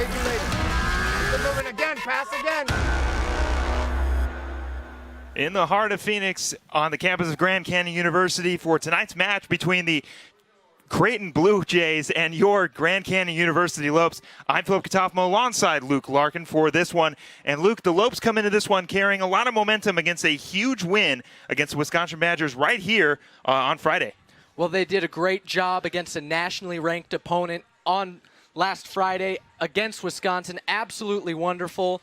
way too late. Keep it moving again, pass again. In the heart of Phoenix on the campus of Grand Canyon University for tonight's match between the Creighton Blue Jays and your Grand Canyon University Lopes. I'm Philip Katafmo alongside Luke Larkin for this one. And Luke, the Lopes come into this one carrying a lot of momentum against a huge win against the Wisconsin Badgers right here on Friday. Well, they did a great job against a nationally ranked opponent on last Friday against Wisconsin. Absolutely wonderful.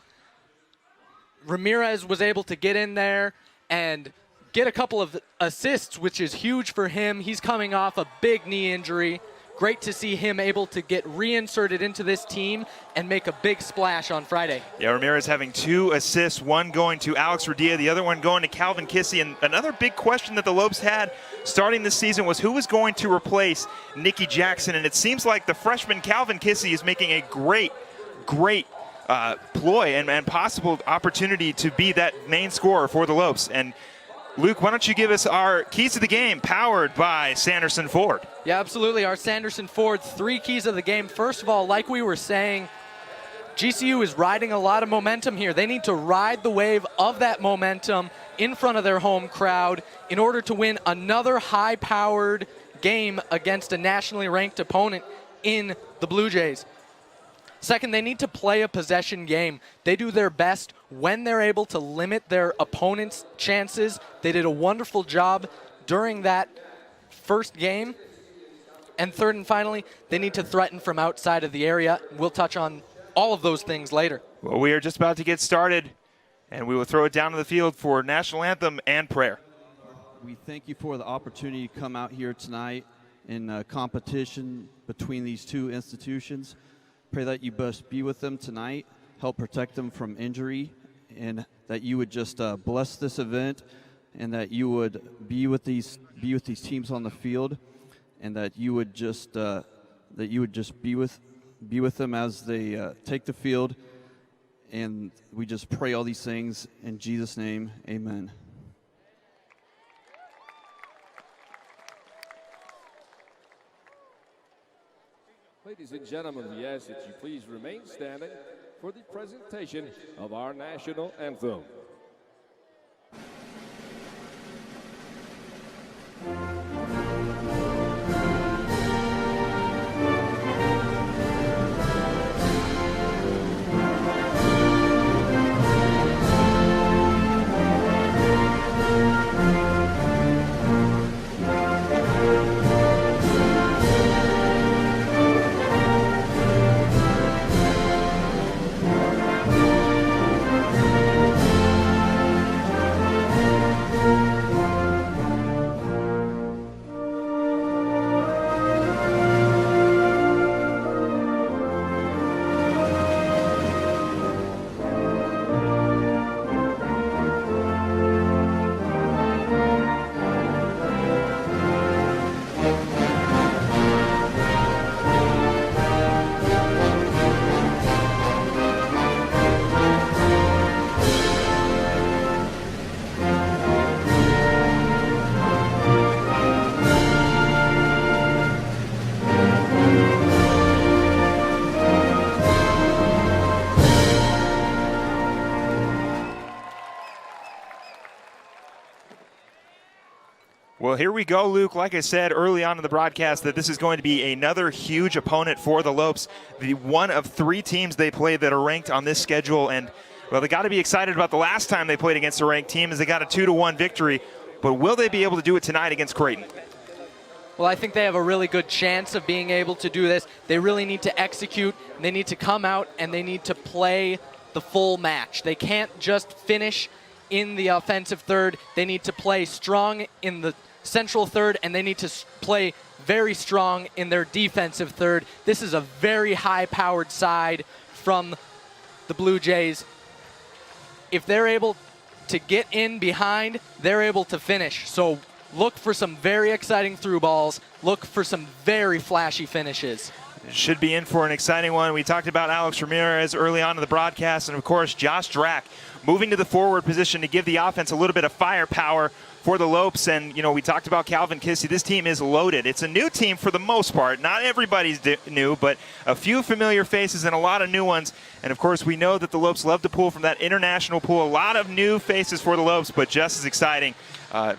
Ramirez was able to get in there and get a couple of assists, which is huge for him. He's coming off a big knee injury. Great to see him able to get reinserted into this team and make a big splash on Friday. Yeah, Ramirez having 2 assists, one going to Alex Radia, the other one going to Calvin Kissy. And another big question that the Lopes had starting this season was who was going to replace Nicky Jackson. And it seems like the freshman Calvin Kissy is making a great ploy and possible opportunity to be that main scorer for the Lopes. And Luke, why don't you give us our keys to the game powered by Sanderson Ford? Yeah, absolutely. Our Sanderson Ford 3 keys of the game. First of all, like we were saying, GCU is riding a lot of momentum here. They need to ride the wave of that momentum in front of their home crowd in order to win another high-powered game against a nationally ranked opponent in the Blue Jays. Second, they need to play a possession game. They do their best when they're able to limit their opponent's chances. They did a wonderful job during that first game. And third and finally, they need to threaten from outside of the area. We'll touch on all of those things later. Well, we are just about to get started, and we will throw it down to the field for National Anthem and prayer. We thank you for the opportunity to come out here tonight in competition between these two institutions. Pray that you best be with them tonight, help protect them from injury, and that you would just bless this event, and that you would be with these teams on the field, and that you would just be with them as they take the field. And we just pray all these things in Jesus' name. Amen. Ladies and gentlemen, we ask that you please remain standing for the presentation of our national anthem. Well, here we go, Luke. Like I said early on in the broadcast, that this is going to be another huge opponent for the Lopes. The one of 3 teams they play that are ranked on this schedule. And, well, they got to be excited about the last time they played against a ranked team as they got a 2-1 victory. But will they be able to do it tonight against Creighton? Well, I think they have a really good chance of being able to do this. They really need to execute. They need to come out, and they need to play the full match. They can't just finish in the offensive third. They need to play strong in the central third, and they need to play very strong in their defensive third. This is a very high-powered side from the Blue Jays. If they're able to get in behind, they're able to finish. So look for some very exciting through balls. Look for some very flashy finishes. It should be in for an exciting one. We talked about Alex Ramirez early on in the broadcast, and of course Josh Drack moving to the forward position to give the offense a little bit of firepower for the Lopes. And, you know, we talked about Calvin Kissy. This team is loaded. It's a new team for the most part. Not everybody's new, but a few familiar faces and a lot of new ones. And, of course, we know that the Lopes love to pull from that international pool. A lot of new faces for the Lopes, but just as exciting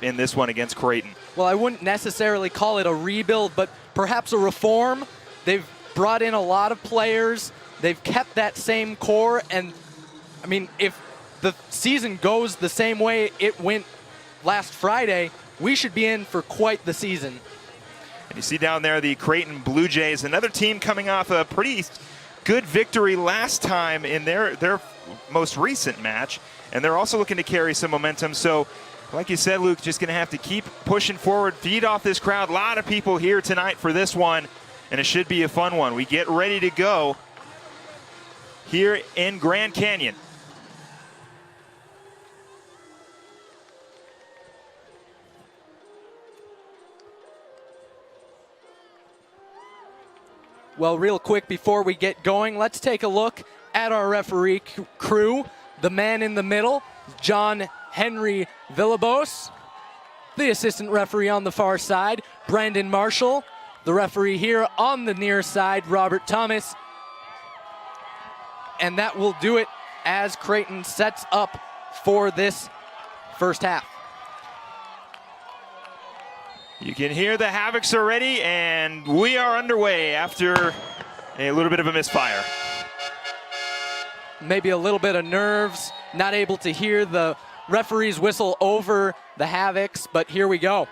in this one against Creighton. Well, I wouldn't necessarily call it a rebuild, but perhaps a reform. They've brought in a lot of players. They've kept that same core. And, I mean, if the season goes the same way it went last Friday, we should be in for quite the season. And you see down there the Creighton Blue Jays, another team coming off a pretty good victory last time in their most recent match. And they're also looking to carry some momentum. So, like you said, Luke, just going to have to keep pushing forward, feed off this crowd. A lot of people here tonight for this one, and it should be a fun one. We get ready to go here in Grand Canyon. Well, real quick before we get going, let's take a look at our referee crew. The man in the middle, John Henry Villabos. The assistant referee on the far side, Brandon Marshall. The referee here on the near side, Robert Thomas. And that will do it as Creighton sets up for this first half. You can hear the Havocs already, and we are underway after a little bit of a misfire. Maybe a little bit of nerves, not able to hear the referee's whistle over the Havocs, but here we go.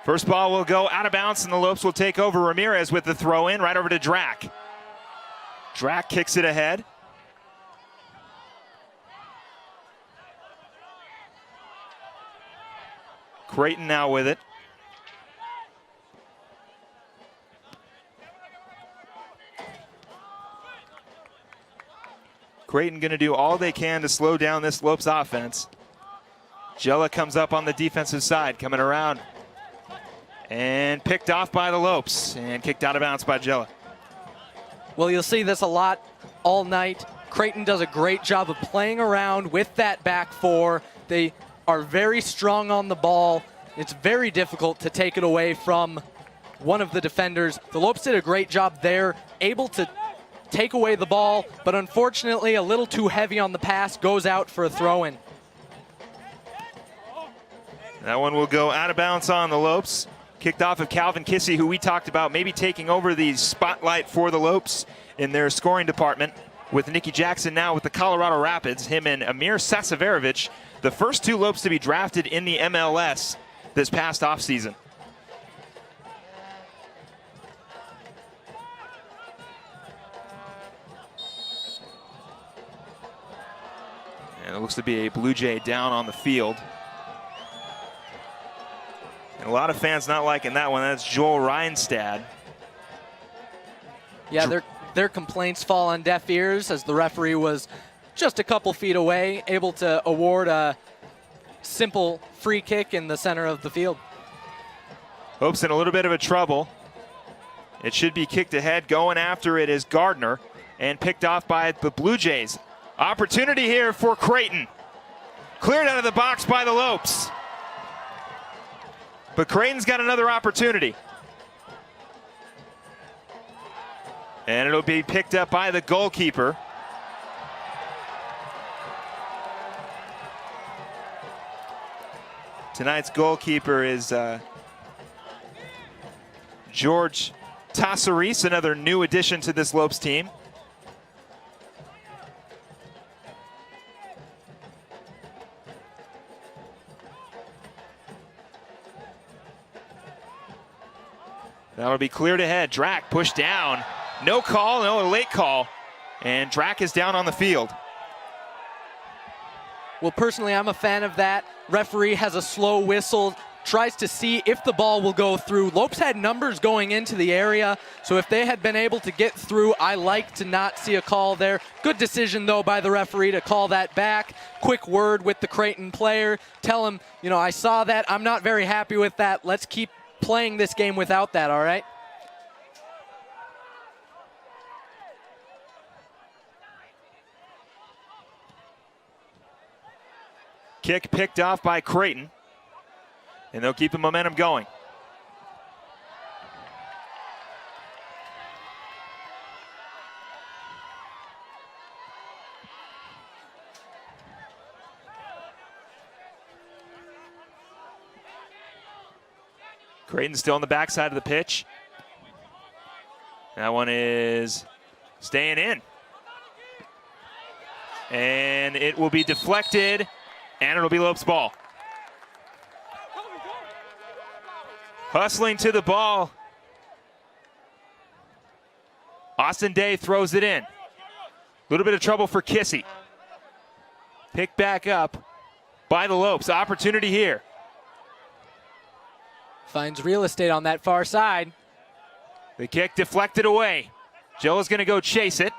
First ball will go out of bounds, and the Lopes will take over. Ramirez with the throw in, right over to Drack. Drack kicks it ahead. Creighton now with it. Creighton going to do all they can to slow down this Lopes offense. Jella comes up on the defensive side, coming around. And picked off by the Lopes and kicked out of bounds by Jella. Well, you'll see this a lot all night. Creighton does a great job of playing around with that back four. They are very strong on the ball. It's very difficult to take it away from one of the defenders. The Lopes did a great job there, able to take away the ball, but unfortunately a little too heavy on the pass, goes out for a throw-in. That one will go out of bounds on the Lopes. Kicked off of Calvin Kissy, who we talked about maybe taking over the spotlight for the Lopes in their scoring department, with Nicky Jackson now with the Colorado Rapids, him and Amir Sasaverovich, the first two Lopes to be drafted in the MLS this past offseason. And it looks to be a Blue Jay down on the field. And a lot of fans not liking that one. That's Joel Reinstad. Yeah, their complaints fall on deaf ears as the referee was just a couple feet away, able to award a simple free kick in the center of the field. Hope's in a little bit of a trouble. It should be kicked ahead. Going after it is Gardner and picked off by the Blue Jays. Opportunity here for Creighton. Cleared out of the box by the Lopes. But Creighton's got another opportunity. And it'll be picked up by the goalkeeper. Tonight's goalkeeper is George Tassaris, another new addition to this Lopes team. That'll be cleared ahead. Drack pushed down. No call, no, a late call. And Drack is down on the field. Well, personally, I'm a fan of that. Referee has a slow whistle, tries to see if the ball will go through. Lopes had numbers going into the area, so if they had been able to get through, I like to not see a call there. Good decision, though, by the referee to call that back. Quick word with the Creighton player. Tell him, you know, I saw that. I'm not very happy with that. Let's keep playing this game without that, all right? Kick picked off by Creighton. and they'll keep the momentum going. Creighton still on the backside of the pitch. That one is staying in. And it will be deflected, and it'll be Lopes' ball. Hustling to the ball. Austin Day throws it in. A little bit of trouble for Kissy. Picked back up by the Lopes. Opportunity here. Finds real estate on that far side. The kick deflected away. Jello's going to go chase it,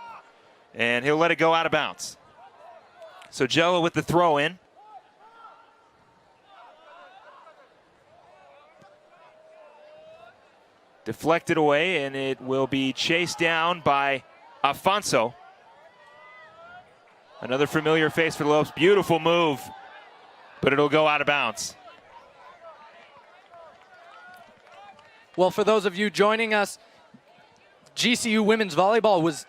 and he'll let it go out of bounds. So Jello with the throw in. Deflected away, and it will be chased down by Afonso. Another familiar face for the Lopes. Beautiful move, but it'll go out of bounds. Well, for those of you joining us, GCU women's volleyball was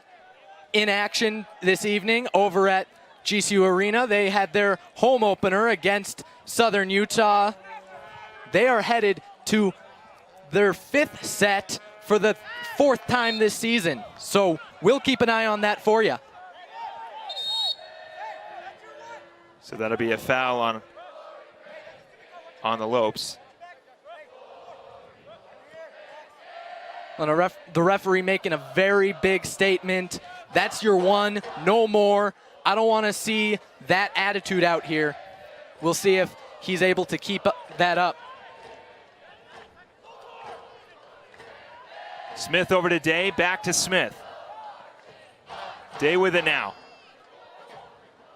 in action this evening over at GCU Arena. They had their home opener against Southern Utah. They are headed to their 5th set for the 4th time this season. So we'll keep an eye on that for you. So that'll be a foul on the Lopes. And the referee making a very big statement. That's your one, no more. I don't want to see that attitude out here. We'll see if he's able to keep that up. Smith over to Day, back to Smith. Day with it now.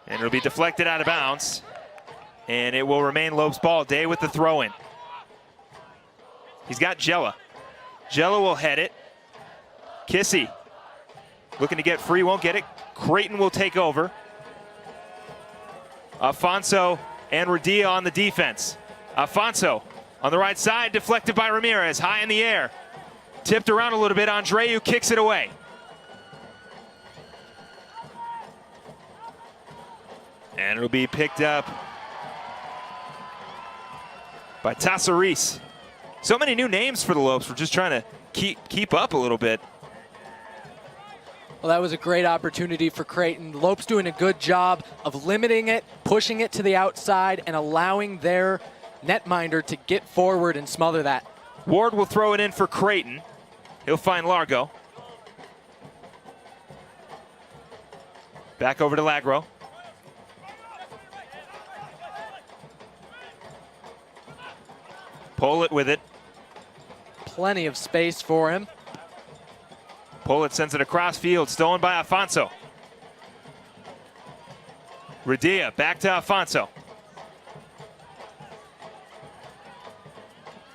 And it'll be deflected out of bounds. And it will remain Lopes' ball. Day with the throw in. He's got Jella. Jello will head it. Kissy looking to get free, won't get it. Creighton will take over. Afonso and Radia on the defense. Afonso on the right side, deflected by Ramirez, high in the air. Tipped around a little bit, Andreu kicks it away. And it'll be picked up by Tassaris. So many new names for the Lopes. We're just trying to keep up a little bit. Well, that was a great opportunity for Creighton. Lopes doing a good job of limiting it, pushing it to the outside, and allowing their netminder to get forward and smother that. Ward will throw it in for Creighton. He'll find Largo. Back over to Lagro. Pollitt with it. Plenty of space for him. Pollitt sends it across field, stolen by Afonso. Radia back to Afonso.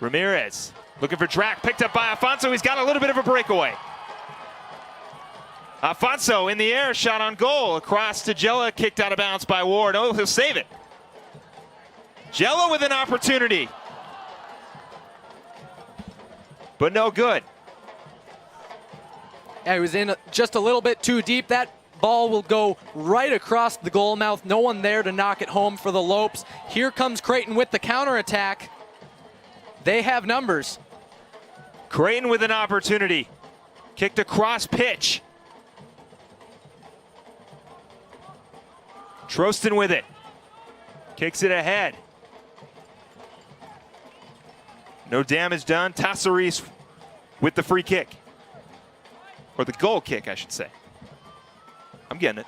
Ramirez looking for Drac, picked up by Afonso. He's got a little bit of a breakaway. Afonso in the air, shot on goal. Across to Jella, kicked out of bounds by Ward. Oh, he'll save it. Jella with an opportunity. But no good. Yeah, he was in just a little bit too deep. That ball will go right across the goal mouth. No one there to knock it home for the Lopes. Here comes Creighton with the counterattack. They have numbers. Creighton with an opportunity. Kicked across pitch. Troston with it. Kicks it ahead. No damage done. Tassaris with the free kick. Or the goal kick, I should say. I'm getting it.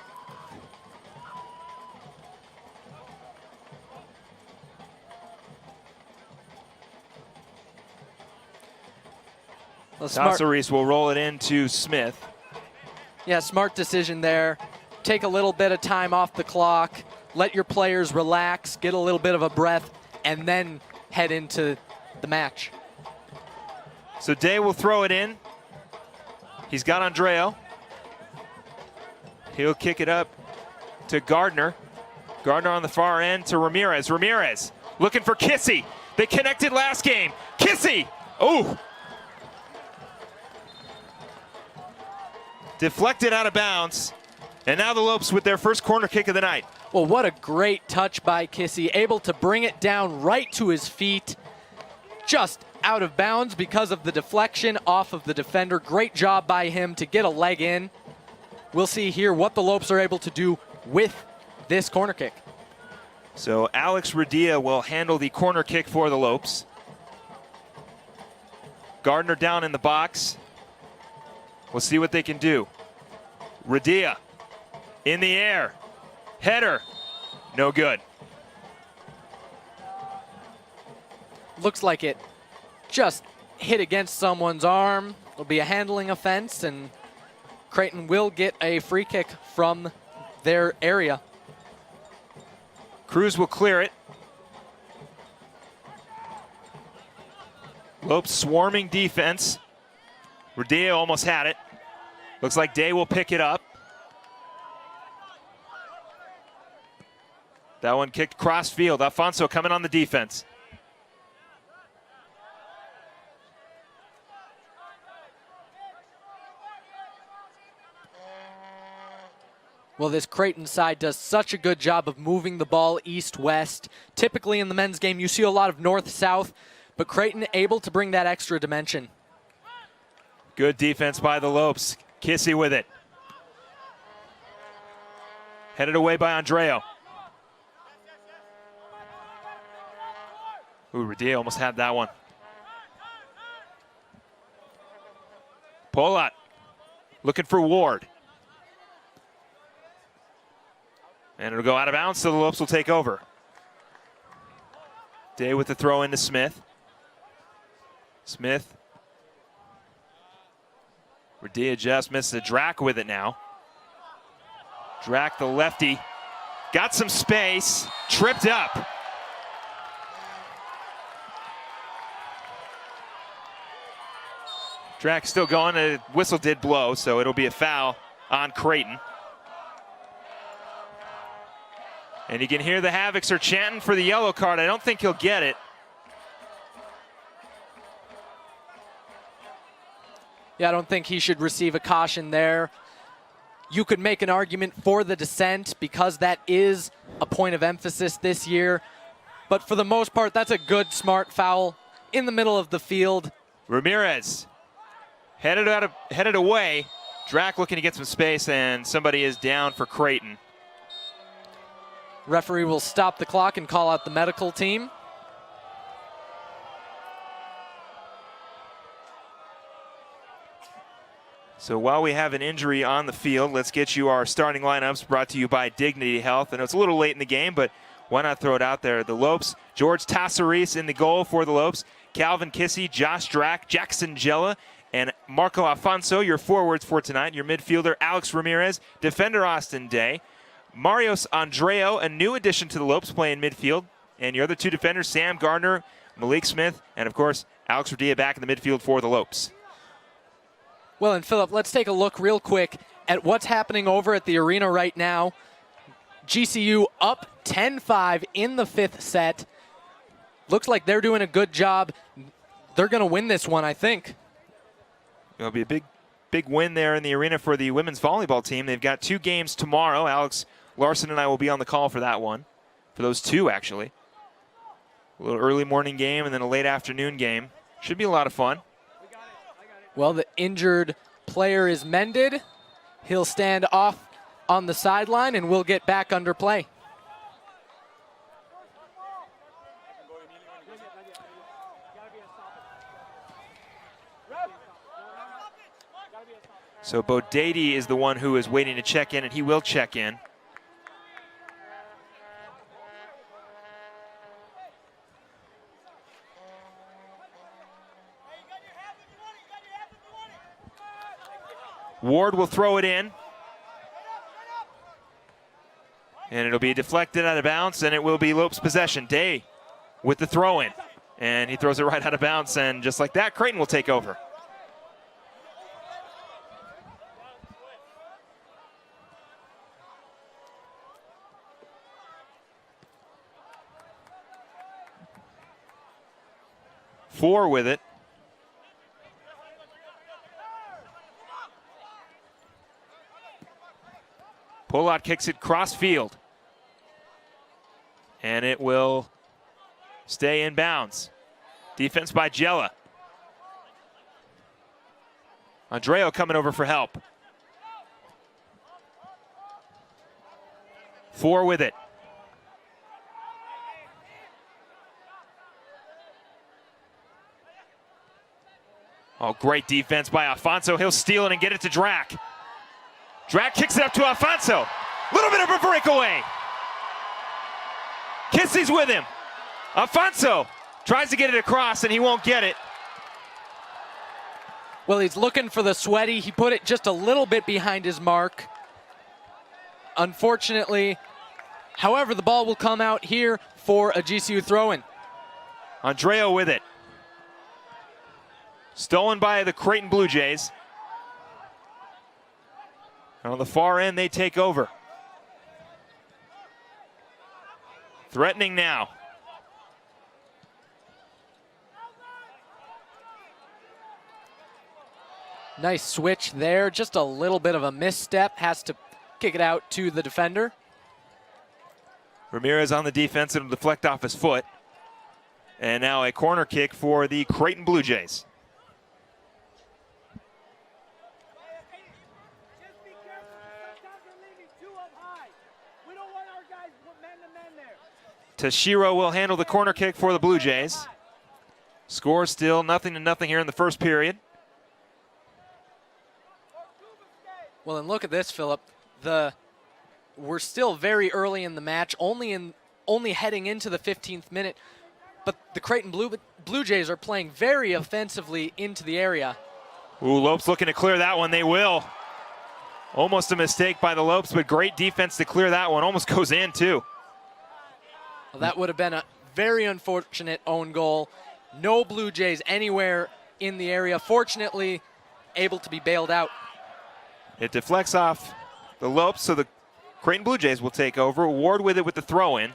Well, Tassaris will roll it into Smith. Yeah, smart decision there. Take a little bit of time off the clock. Let your players relax, get a little bit of a breath, and then head into the match. So Day will throw it in. He's got Andreo. He'll kick it up to Gardner. Gardner on the far end to Ramirez. Ramirez looking for Kissy. They connected last game. Kissy! Oh! Deflected out of bounds. And now the Lopes with their first corner kick of the night. Well, what a great touch by Kissy, able to bring it down right to his feet. Just out of bounds because of the deflection off of the defender. Great job by him to get a leg in. We'll see here what the Lopes are able to do with this corner kick. So Alex Radia will handle the corner kick for the Lopes. Gardner down in the box. We'll see what they can do. Radia in the air. Header. No good. Looks like it just hit against someone's arm. It'll be a handling offense, and Creighton will get a free kick from their area. Cruz will clear it. Lopes swarming defense. Radia almost had it. Looks like Day will pick it up. That one kicked cross field. Alfonso coming on the defense. Well, this Creighton side does such a good job of moving the ball east-west. Typically in the men's game, you see a lot of north-south, but Creighton able to bring that extra dimension. Good defense by the Lopes. Kissy with it. Headed away by Andreo. Ooh, Radia almost had that one. Polat looking for Ward. And it'll go out of bounds, so the Lopes will take over. Day with the throw into Smith. Smith. Radia just misses a Drac with it now. Drac, the lefty, got some space, tripped up. Drac still going, a whistle did blow, so it'll be a foul on Creighton. And you can hear the Havocs are chanting for the yellow card. I don't think he'll get it. Yeah, I don't think he should receive a caution there. You could make an argument for the dissent because that is a point of emphasis this year. But for the most part, that's a good, smart foul in the middle of the field. Ramirez headed away. Drac looking to get some space, and somebody is down for Creighton. Referee will stop the clock and call out the medical team. So while we have an injury on the field, let's get you our starting lineups brought to you by Dignity Health. I know it's a little late in the game, but why not throw it out there? The Lopes, George Tassaris in the goal for the Lopes, Calvin Kissy, Josh Drac, Jackson Jella, and Marco Alfonso, your forwards for tonight. Your midfielder, Alex Ramirez, defender Austin Day, Marios Andreo, a new addition to the Lopes, playing midfield, and your other two defenders, Sam Gardner, Malik Smith, and of course, Alex Radia back in the midfield for the Lopes. Well, and Philip, let's take a look real quick at what's happening over at the arena right now. GCU up 10-5 in the fifth set. Looks like they're doing a good job. They're going to win this one, I think. It'll be a big win there in the arena for the women's volleyball team. They've got 2 games tomorrow. Alex Larson and I will be on the call for that one. For those 2, actually. A little early morning game and then a late afternoon game. Should be a lot of fun. Well, the injured player is mended. He'll stand off on the sideline and we'll get back under play. So Bodady is the one who is waiting to check in, and he will check in. Ward will throw it in. And it'll be deflected out of bounds, and it will be Lopes possession. Day with the throw in. And he throws it right out of bounds, and just like that, Creighton will take over. 4 with it. Polot kicks it cross field. And it will stay in bounds. Defense by Jella. Andreo coming over for help. 4 with it. Oh, great defense by Alfonso. He'll steal it and get it to Drac. Drac kicks it up to Alfonso. Little bit of a breakaway. Kissie's with him. Alfonso tries to get it across and he won't get it. Well, he's looking for the sweaty. He put it just a little bit behind his mark. Unfortunately, however, the ball will come out here for a GCU throw-in. Andreo with it. Stolen by the Creighton Blue Jays. And on the far end, they take over. Threatening now. Nice switch there. Just a little bit of a misstep. Has to kick it out to the defender. Ramirez on the defense. It'll deflect off his foot. And now a corner kick for the Creighton Blue Jays. Tashiro will handle the corner kick for the Blue Jays. Score still 0-0 here in the first period. Well, and look at this, Philip. We're still very early in the match, only heading into the 15th minute, but the Creighton Blue Jays are playing very offensively into the area. Ooh, Lopes looking to clear that one. They will. Almost a mistake by the Lopes, but great defense to clear that one. Almost goes in, too. Well, that would have been a very unfortunate own goal. No Blue Jays anywhere in the area. Fortunately, able to be bailed out. It deflects off the Lopes, so the Creighton Blue Jays will take over. Ward with it with the throw-in.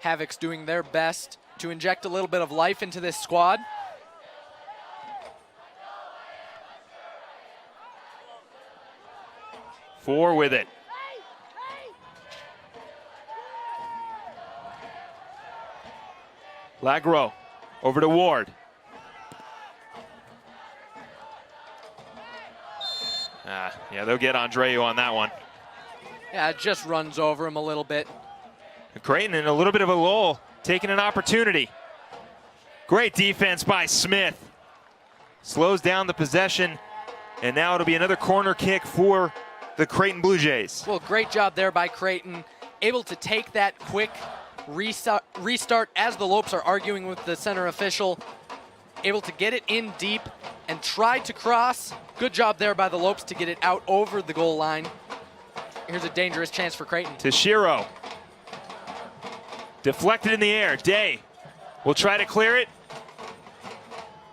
Havoc's doing their best to inject a little bit of life into this squad. Four with it. Lagro over to Ward. Yeah, they'll get Andreu on that one. Yeah, it just runs over him a little bit. Creighton in a little bit of a lull, taking an opportunity. Great defense by Smith. Slows down the possession, and now it'll be another corner kick for the Creighton Blue Jays. Well, great job there by Creighton. Able to take that quick restart as the Lopes are arguing with the center official. Able to get it in deep and try to cross. Good job there by the Lopes to get it out over the goal line. Here's a dangerous chance for Creighton. Tashiro. Deflected in the air. Day will try to clear it.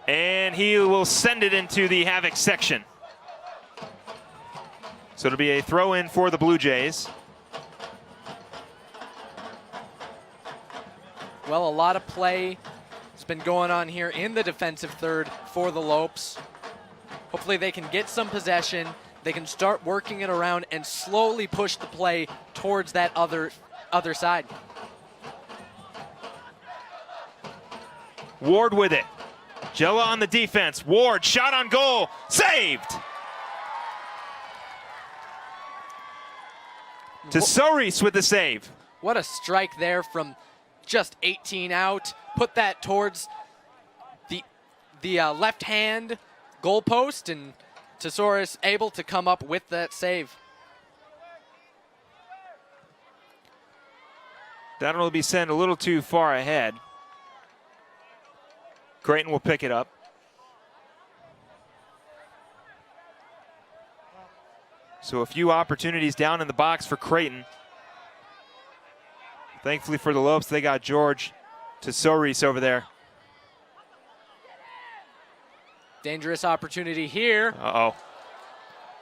And he will send it into the Havoc section. So it'll be a throw-in for the Blue Jays. Well, a lot of play has been going on here in the defensive third for the Lopes. Hopefully they can get some possession. They can start working it around and slowly push the play towards that other side. Ward with it. Jella on the defense. Ward, shot on goal. Saved! To Soris with the save. What a strike there from just 18 out. Put that towards the left hand goal post, and Tesaurus able to come up with that save. That will be sent a little too far ahead. Creighton will pick it up. So a few opportunities down in the box for Creighton. Thankfully for the Lopes, they got George Tesaurus over there. Dangerous opportunity here. Uh-oh.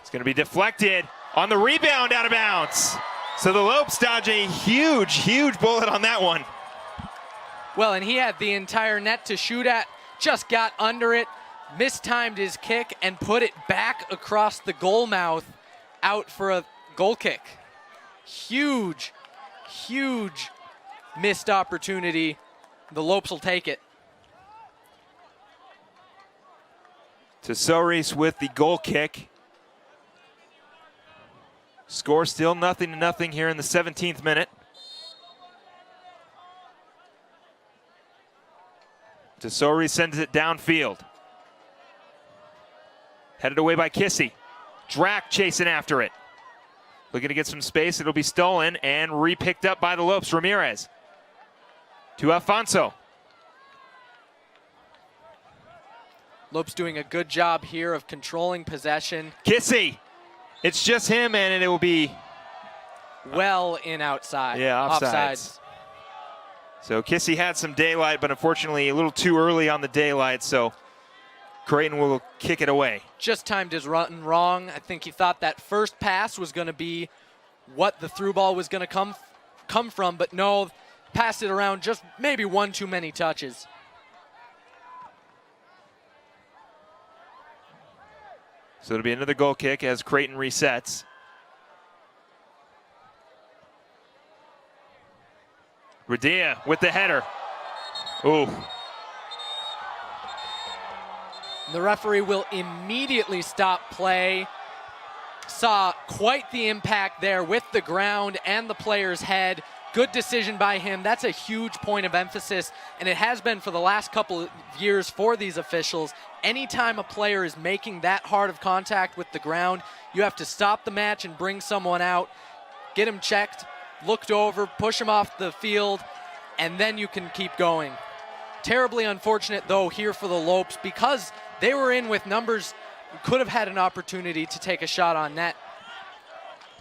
It's going to be deflected on the rebound, out of bounds. So the Lopes dodge a huge bullet on that one. Well, and he had the entire net to shoot at, just got under it, mistimed his kick, and put it back across the goal mouth out for a goal kick. Huge missed opportunity. The Lopes will take it. Tesoris with the goal kick. Score still 0-0 here in the 17th minute. Tesoris sends it downfield. Headed away by Kissy. Drac chasing after it. Looking to get some space. It'll be stolen and re-picked up by the Lopes. Ramirez to Alfonso. Lopes doing a good job here of controlling possession. Kissy. It's just him, and it will be well in outside. Yeah, offsides. So Kissy had some daylight, but unfortunately a little too early on the daylight, so Creighton will kick it away. Just timed his run wrong. I think he thought that first pass was going to be what the through ball was going to come from, but no, passed it around just maybe one too many touches. So it'll be another goal kick as Creighton resets. Radia with the header. Ooh. The referee will immediately stop play. Saw quite the impact there with the ground and the player's head. Good decision by him. That's a huge point of emphasis, and it has been for the last couple of years for these officials. Anytime a player is making that hard of contact with the ground, you have to stop the match and bring someone out, get him checked, looked over, push him off the field, and then you can keep going. Terribly unfortunate, though, here for the Lopes because they were in with numbers, could have had an opportunity to take a shot on net.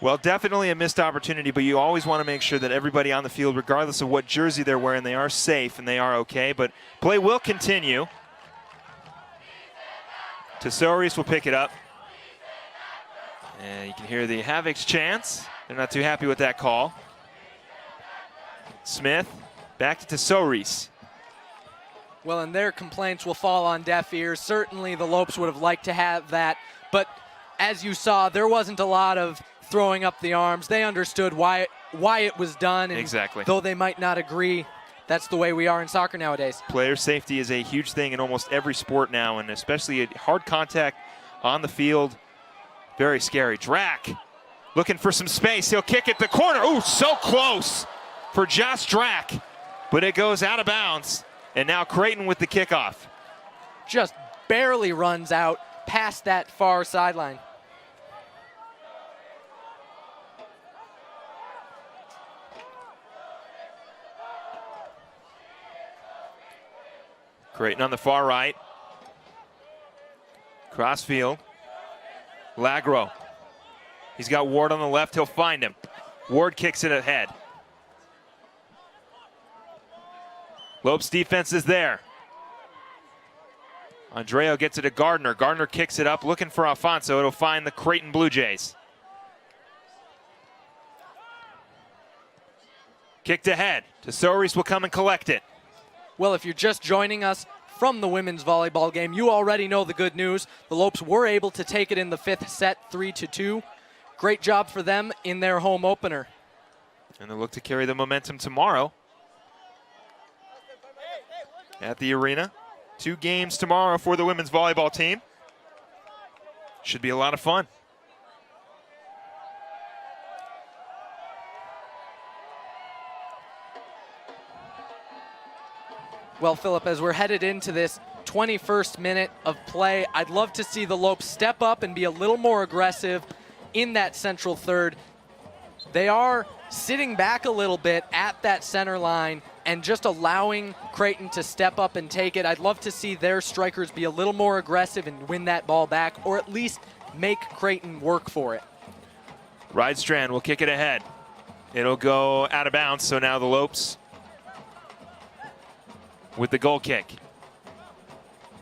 Well, definitely a missed opportunity, but you always want to make sure that everybody on the field, regardless of what jersey they're wearing, they are safe and they are okay. But play will continue. Tesoris will pick it up. And you can hear the Havoc's chants. They're not too happy with that call. Smith back to Tesoris. Well, and their complaints will fall on deaf ears. Certainly the Lopes would have liked to have that, but as you saw, there wasn't a lot of throwing up the arms. They understood why it was done. And exactly. Though they might not agree, that's the way we are in soccer nowadays. Player safety is a huge thing in almost every sport now, and especially a hard contact on the field. Very scary. Drac looking for some space. He'll kick it the corner. Ooh, so close for Josh Drac, but it goes out of bounds. And now Creighton with the kickoff. Just barely runs out past that far sideline. Creighton on the far right. Crossfield. Lagro. He's got Ward on the left. He'll find him. Ward kicks it ahead. Lopes defense is there. Andreo gets it to Gardner. Gardner kicks it up, looking for Alfonso. It'll find the Creighton Blue Jays. Kicked ahead. Tesoris will come and collect it. Well, if you're just joining us from the women's volleyball game, you already know the good news. The Lopes were able to take it in the fifth set, 3-2. Great job for them in their home opener. And they'll look to carry the momentum tomorrow at the arena. 2 games tomorrow for the women's volleyball team. Should be a lot of fun. Well, Philip, as we're headed into this 21st minute of play, I'd love to see the Lopes step up and be a little more aggressive in that central third. They are sitting back a little bit at that center line and just allowing Creighton to step up and take it. I'd love to see their strikers be a little more aggressive and win that ball back, or at least make Creighton work for it. Ridestrand will kick it ahead. It'll go out of bounds, so now the Lopes with the goal kick.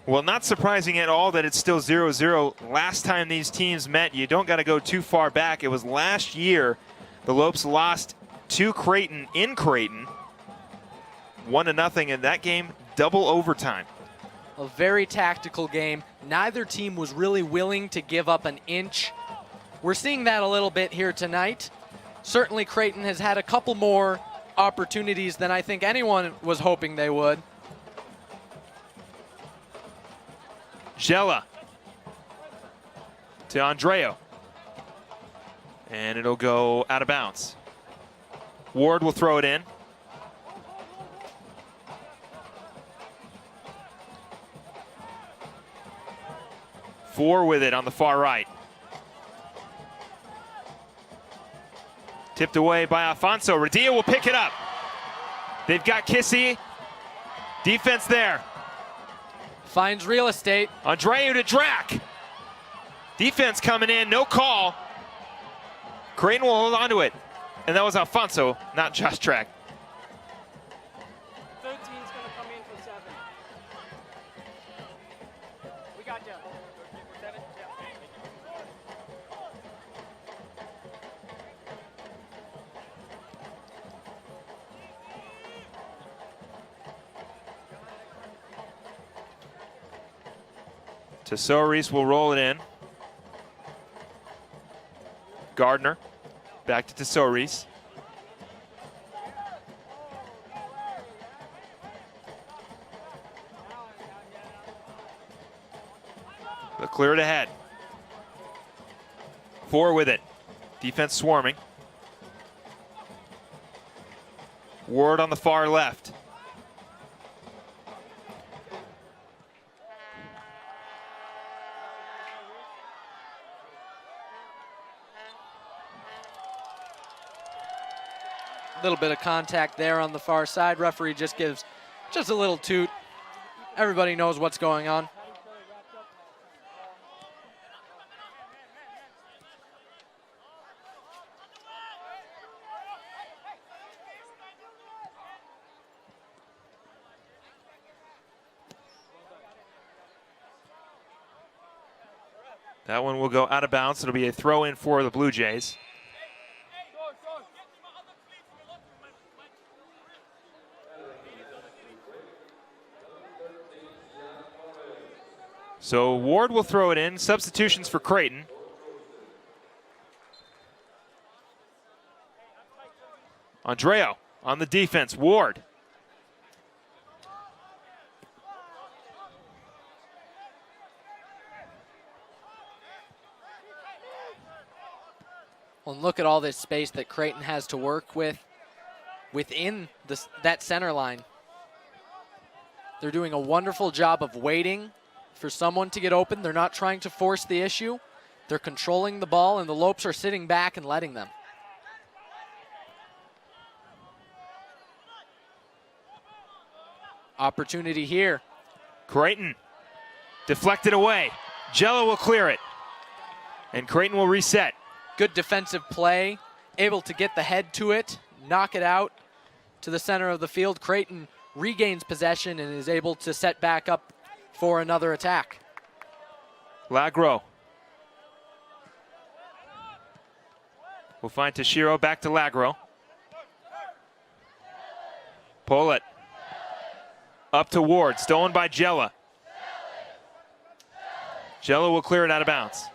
Well, not surprising at all that it's still 0-0. Last time these teams met, you don't got to go too far back. It was last year The Lopes lost to Creighton in Creighton, 1-0 in that game, double overtime. A very tactical game. Neither team was really willing to give up an inch. We're seeing that a little bit here tonight. Certainly Creighton has had a couple more opportunities than I think anyone was hoping they would. Jella to Andreo. And it'll go out of bounds. Ward will throw it in. Four with it on the far right. Tipped away by Alfonso. Radia will pick it up. They've got Kissy. Defense there. Finds real estate. Andreu to Drac. Defense coming in, no call. Creighton will hold on to it. And that was Alfonso, not Josh Drac. 13's going to come in for 7. We got you. 7? Yeah. Tesouris will roll it in. Gardner back to Tesouris. They'll clear it ahead. Four with it. Defense swarming. Ward on the far left. Little bit of contact there on the far side. Referee just gives just a little toot. Everybody knows what's going on. That one will go out of bounds. It'll be a throw in for the Blue Jays. So Ward will throw it in. Substitutions for Creighton. Andreo on the defense. Ward. Well, and look at all this space that Creighton has to work with within that center line. They're doing a wonderful job of waiting for someone to get open. They're not trying to force the issue. They're controlling the ball, and the Lopes are sitting back and letting them. Opportunity here. Creighton deflected away. Jello will clear it. And Creighton will reset. Good defensive play. Able to get the head to it, knock it out to the center of the field. Creighton regains possession and is able to set back up for another attack. Lagro. We'll find Toshiro back to Lagro. Pull it. Up to Ward, stolen by Jella. Jella will clear it out of bounds.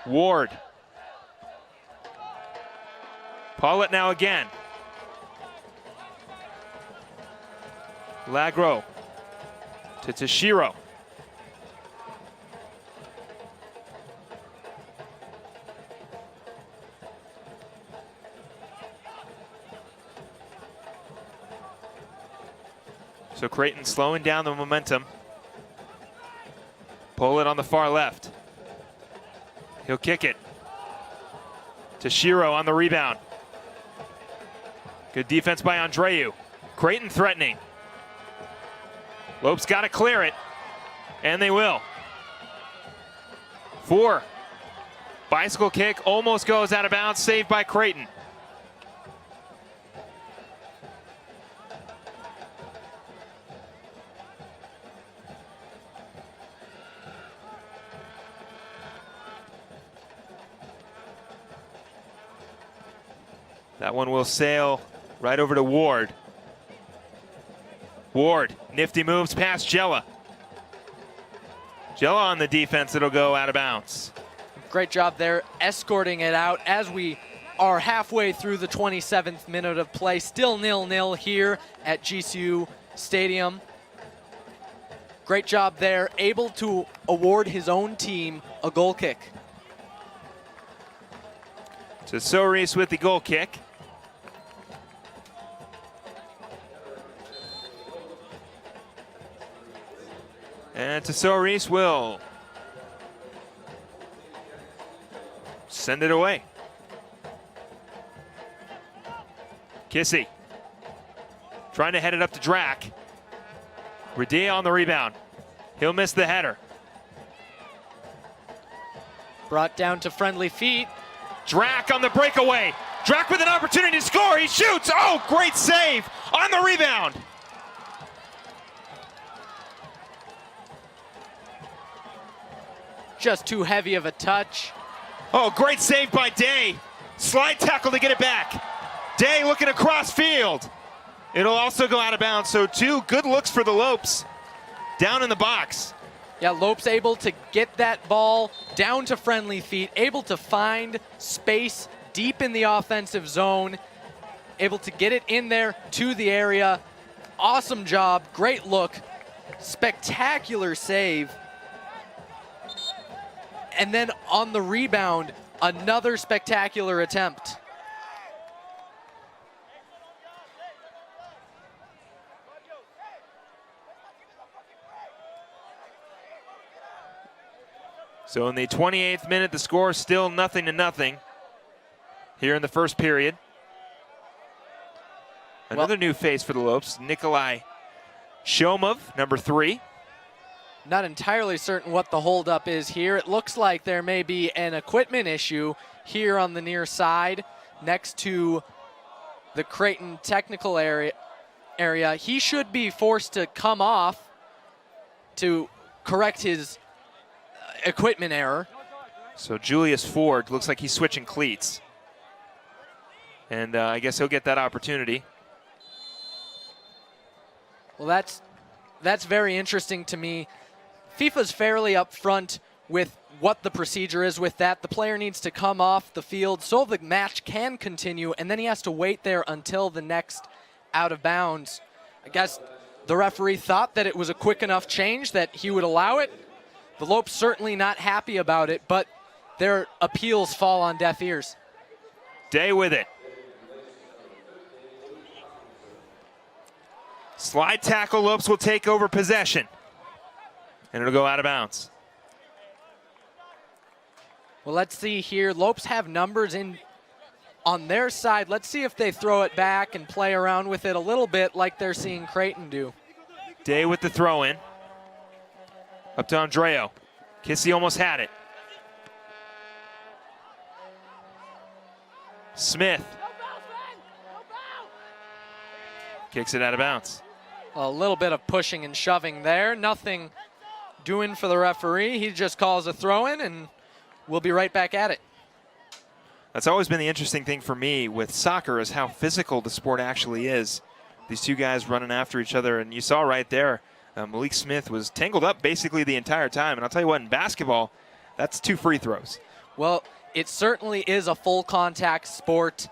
Ward. Paulett now again. Lagro to Toshiro. So Creighton slowing down the momentum. Pull it on the far left. He'll kick it. Toshiro on the rebound. Good defense by Andreu. Creighton threatening. Lopes got to clear it, and they will. 4. Bicycle kick almost goes out of bounds, saved by Creighton. That one will sail right over to Ward. Ward, nifty moves past Jella. Jella on the defense, it'll go out of bounds. Great job there escorting it out as we are halfway through the 27th minute of play. Still 0-0 here at GCU Stadium. Great job there, able to award his own team a goal kick. To Soris with the goal kick. And Soris will send it away. Kissy trying to head it up to Drac. Radia on the rebound. He'll miss the header. Brought down to friendly feet. Drac on the breakaway. Drac with an opportunity to score. He shoots. Oh, great save on the rebound. Just too heavy of a touch. Oh, great save by Day. Slide tackle to get it back. Day looking across field. It'll also go out of bounds. So 2 good looks for the Lopes down in the box. Yeah, Lopes able to get that ball down to friendly feet, able to find space deep in the offensive zone, able to get it in there to the area. Awesome job, great look, spectacular save. And then on the rebound, another spectacular attempt. So in the 28th minute, the score is still 0-0 here in the first period. Another new face for the Lopes, Nikolai Shomov, number 3. Not entirely certain what the holdup is here. It looks like there may be an equipment issue here on the near side next to the Creighton technical area. He should be forced to come off to correct his equipment error. So Julius Ford looks like he's switching cleats. And I guess he'll get that opportunity. Well, that's very interesting to me. FIFA's fairly upfront with what the procedure is with that. The player needs to come off the field so the match can continue, and then he has to wait there until the next out of bounds. I guess the referee thought that it was a quick enough change that he would allow it. The Lopes certainly not happy about it, but their appeals fall on deaf ears. Day with it. Slide tackle, Lopes will take over possession. And it'll go out of bounds. Well, let's see here. Lopes have numbers in on their side. Let's see if they throw it back and play around with it a little bit like they're seeing Creighton do. Day with the throw in. Up to Andreo. Kissy almost had it. Smith. Kicks it out of bounds. A little bit of pushing and shoving there. Nothing doing for the referee. He just calls a throw in, and we'll be right back at it. That's always been the interesting thing for me with soccer is how physical the sport actually is. These two guys running after each other, and you saw right there, Malik Smith was tangled up basically the entire time. And I'll tell you what, in basketball, that's 2 free throws. Well, it certainly is a full contact sport,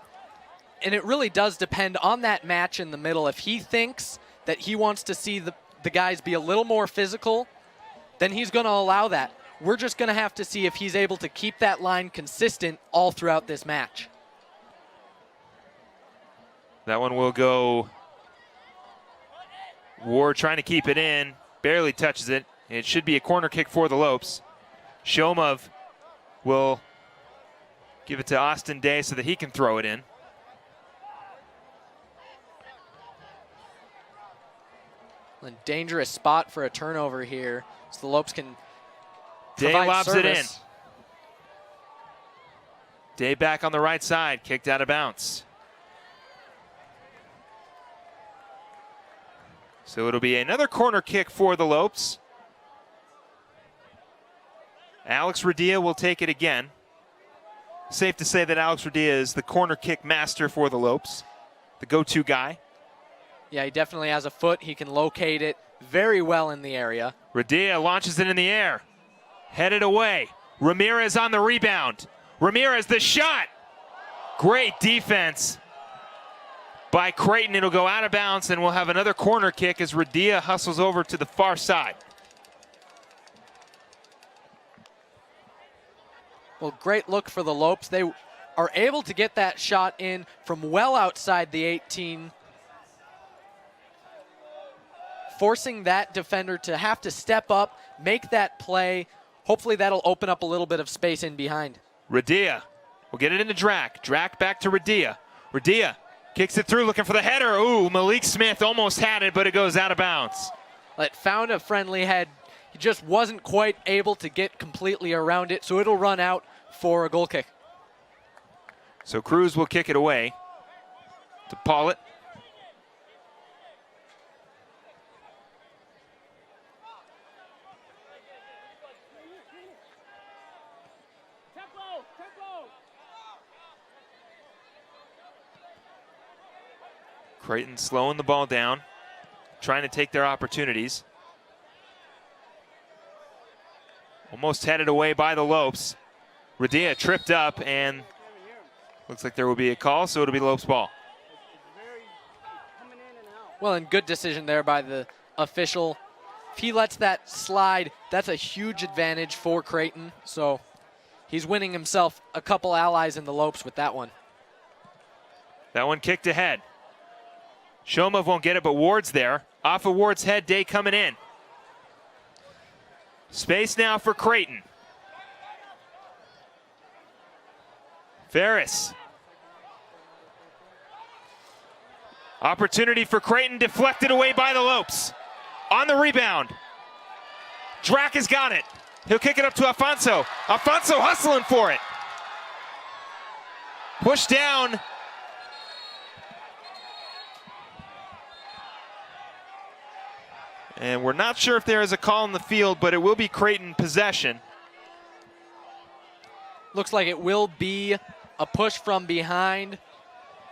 and it really does depend on that match in the middle. If he thinks that he wants to see the guys be a little more physical, then he's going to allow that. We're just going to have to see if he's able to keep that line consistent all throughout this match. That one will go. Ward trying to keep it in, barely touches it. It should be a corner kick for the Lopes. Shomov will give it to Austin Day so that he can throw it in. A dangerous spot for a turnover here, so the Lopes can Day provide lobs service. it in. Day back on the right side, kicked out of bounds. So it'll be another corner kick for the Lopes. Alex Radia will take it again. safe to say that Alex Radia is the corner kick master for the Lopes, the go-to guy. Yeah, he definitely has a foot. He can locate it very well in the area. Radia launches it in the air. Headed away. Ramirez on the rebound. Ramirez, the shot. Great defense by Creighton. It'll go out of bounds, and we'll have another corner kick as Radia hustles over to the far side. Well, great look for the Lopes. They are able to get that shot in from well outside the 18, forcing that defender to have to step up, make that play. Hopefully that'll open up a little bit of space in behind. Radia will get it into Drac. Drac back to Radia. Radia kicks it through, looking for the header. Ooh, Malik Smith almost had it, but it goes out of bounds. It found a friendly head. He just wasn't quite able to get completely around it, so it'll run out for a goal kick. So Cruz will kick it away to Pollitt. Creighton slowing the ball down, trying to take their opportunities. Almost headed away by the Lopes. Radia tripped up, and looks like there will be a call, so it'll be Lopes ball. Well, and good decision there by the official. If he lets that slide, that's a huge advantage for Creighton. So he's winning himself a couple allies in the Lopes with that one. That one kicked ahead. Shomov won't get it, but Ward's there. Off of Ward's head, Day coming in. Space now for Creighton. Ferris. Opportunity for Creighton, deflected away by the Lopes. On the rebound. Drac has got it. He'll kick it up to Alfonso. Alfonso hustling for it. Pushed down. And we're not sure if there is a call in the field, but it will be Creighton possession. Looks like it will be a push from behind.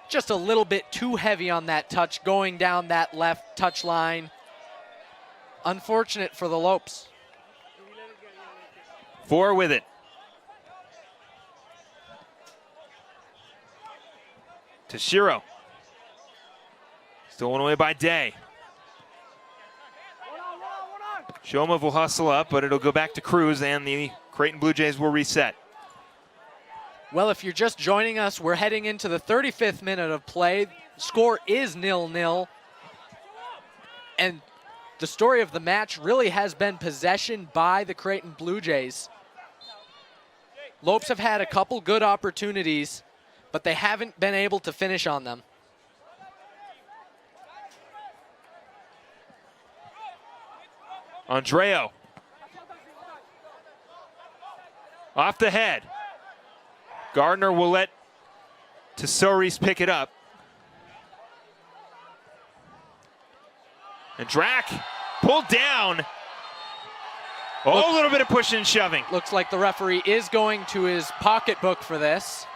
Just a little bit too heavy on that touch, going down that left touch line. Unfortunate for the Lopes. 4 with it. Tashiro. Stolen away by Day. Shomov will hustle up, but it'll go back to Cruz, and the Creighton Blue Jays will reset. Well, if you're just joining us, we're heading into the 35th minute of play. Score is 0-0. And the story of the match really has been possession by the Creighton Blue Jays. Lopes have had a couple good opportunities, but they haven't been able to finish on them. Andreo. Off the head. Gardner will let Tesouris pick it up. And Drac pulled down. Oh, a little bit of pushing and shoving. Looks like the referee is going to his pocketbook for this.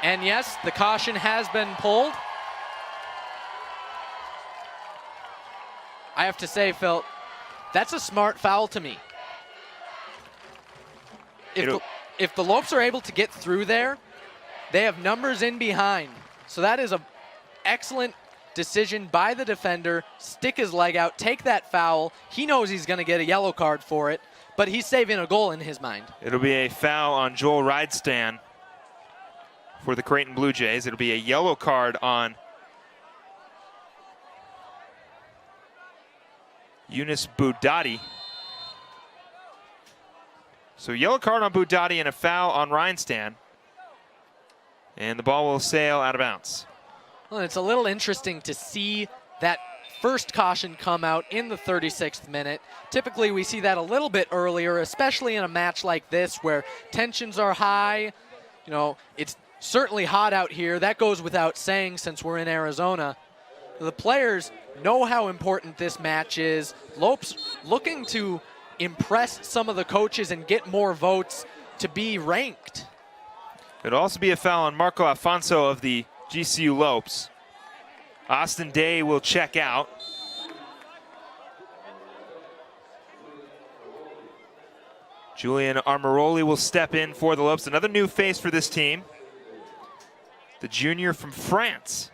And yes, the caution has been pulled. I have to say, Phil, that's a smart foul to me. If the Lopes are able to get through there, they have numbers in behind. So that is an excellent decision by the defender. Stick his leg out, take that foul. He knows he's going to get a yellow card for it, but he's saving a goal in his mind. It'll be a foul on Joel Rydestan for the Creighton Blue Jays. It'll be a yellow card on Yunus Boudadi. So yellow card on Boudadi and a foul on Rydestan. And the ball will sail out of bounds. Well, it's a little interesting to see that first caution come out in the 36th minute. Typically we see that a little bit earlier, especially in a match like this where tensions are high. You know, it's certainly hot out here. That goes without saying since we're in Arizona. The players know how important this match is. Lopes looking to impress some of the coaches and get more votes to be ranked. It'll also be a foul on Marco Alfonso of the GCU Lopes. Austin Day will check out. Julian Armaroli will step in for the Lopes. Another new face for this team. The junior from France.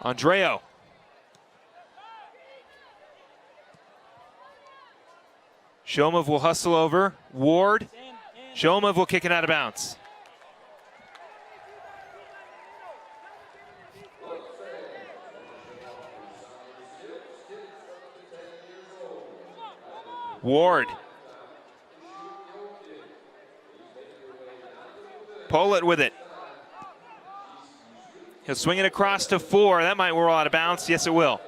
Andreo. Shomov will hustle over. Ward. Shomov will kick it out of bounds. Ward. Pollitt with it. He'll swing it across to 4. That might roll out of bounds. Yes, it will.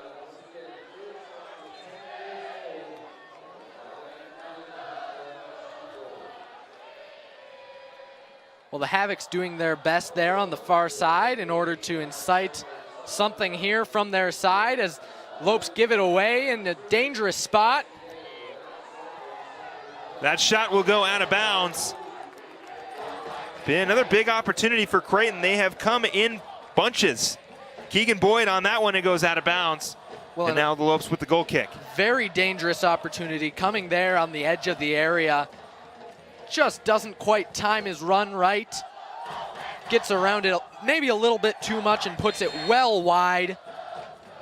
Well, the Havoc's doing their best there on the far side in order to incite something here from their side as Lopes give it away in a dangerous spot. That shot will go out of bounds. Be another big opportunity for Creighton. They have come in bunches. Keegan Boyd on that one, it goes out of bounds. Well, and now the Lopes with the goal kick. Very dangerous opportunity coming there on the edge of the area. Just doesn't quite time his run right. Gets around it maybe a little bit too much and puts it well wide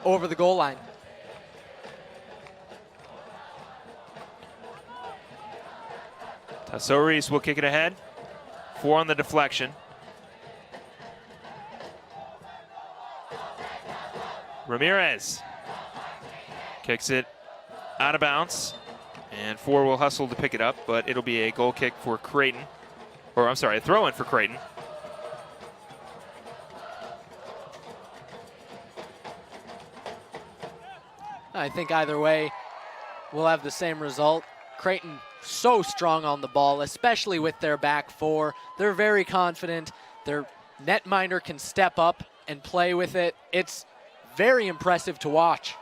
over the goal line. Tassoris will kick it ahead. 4 on the deflection. Ramirez kicks it out of bounds. And 4 will hustle to pick it up, but it'll be a goal kick for Creighton. Or, I'm sorry, a throw-in for Creighton. I think either way, we'll have the same result. Creighton so strong on the ball, especially with their back 4. They're very confident. Their netminder can step up and play with it. It's very impressive to watch.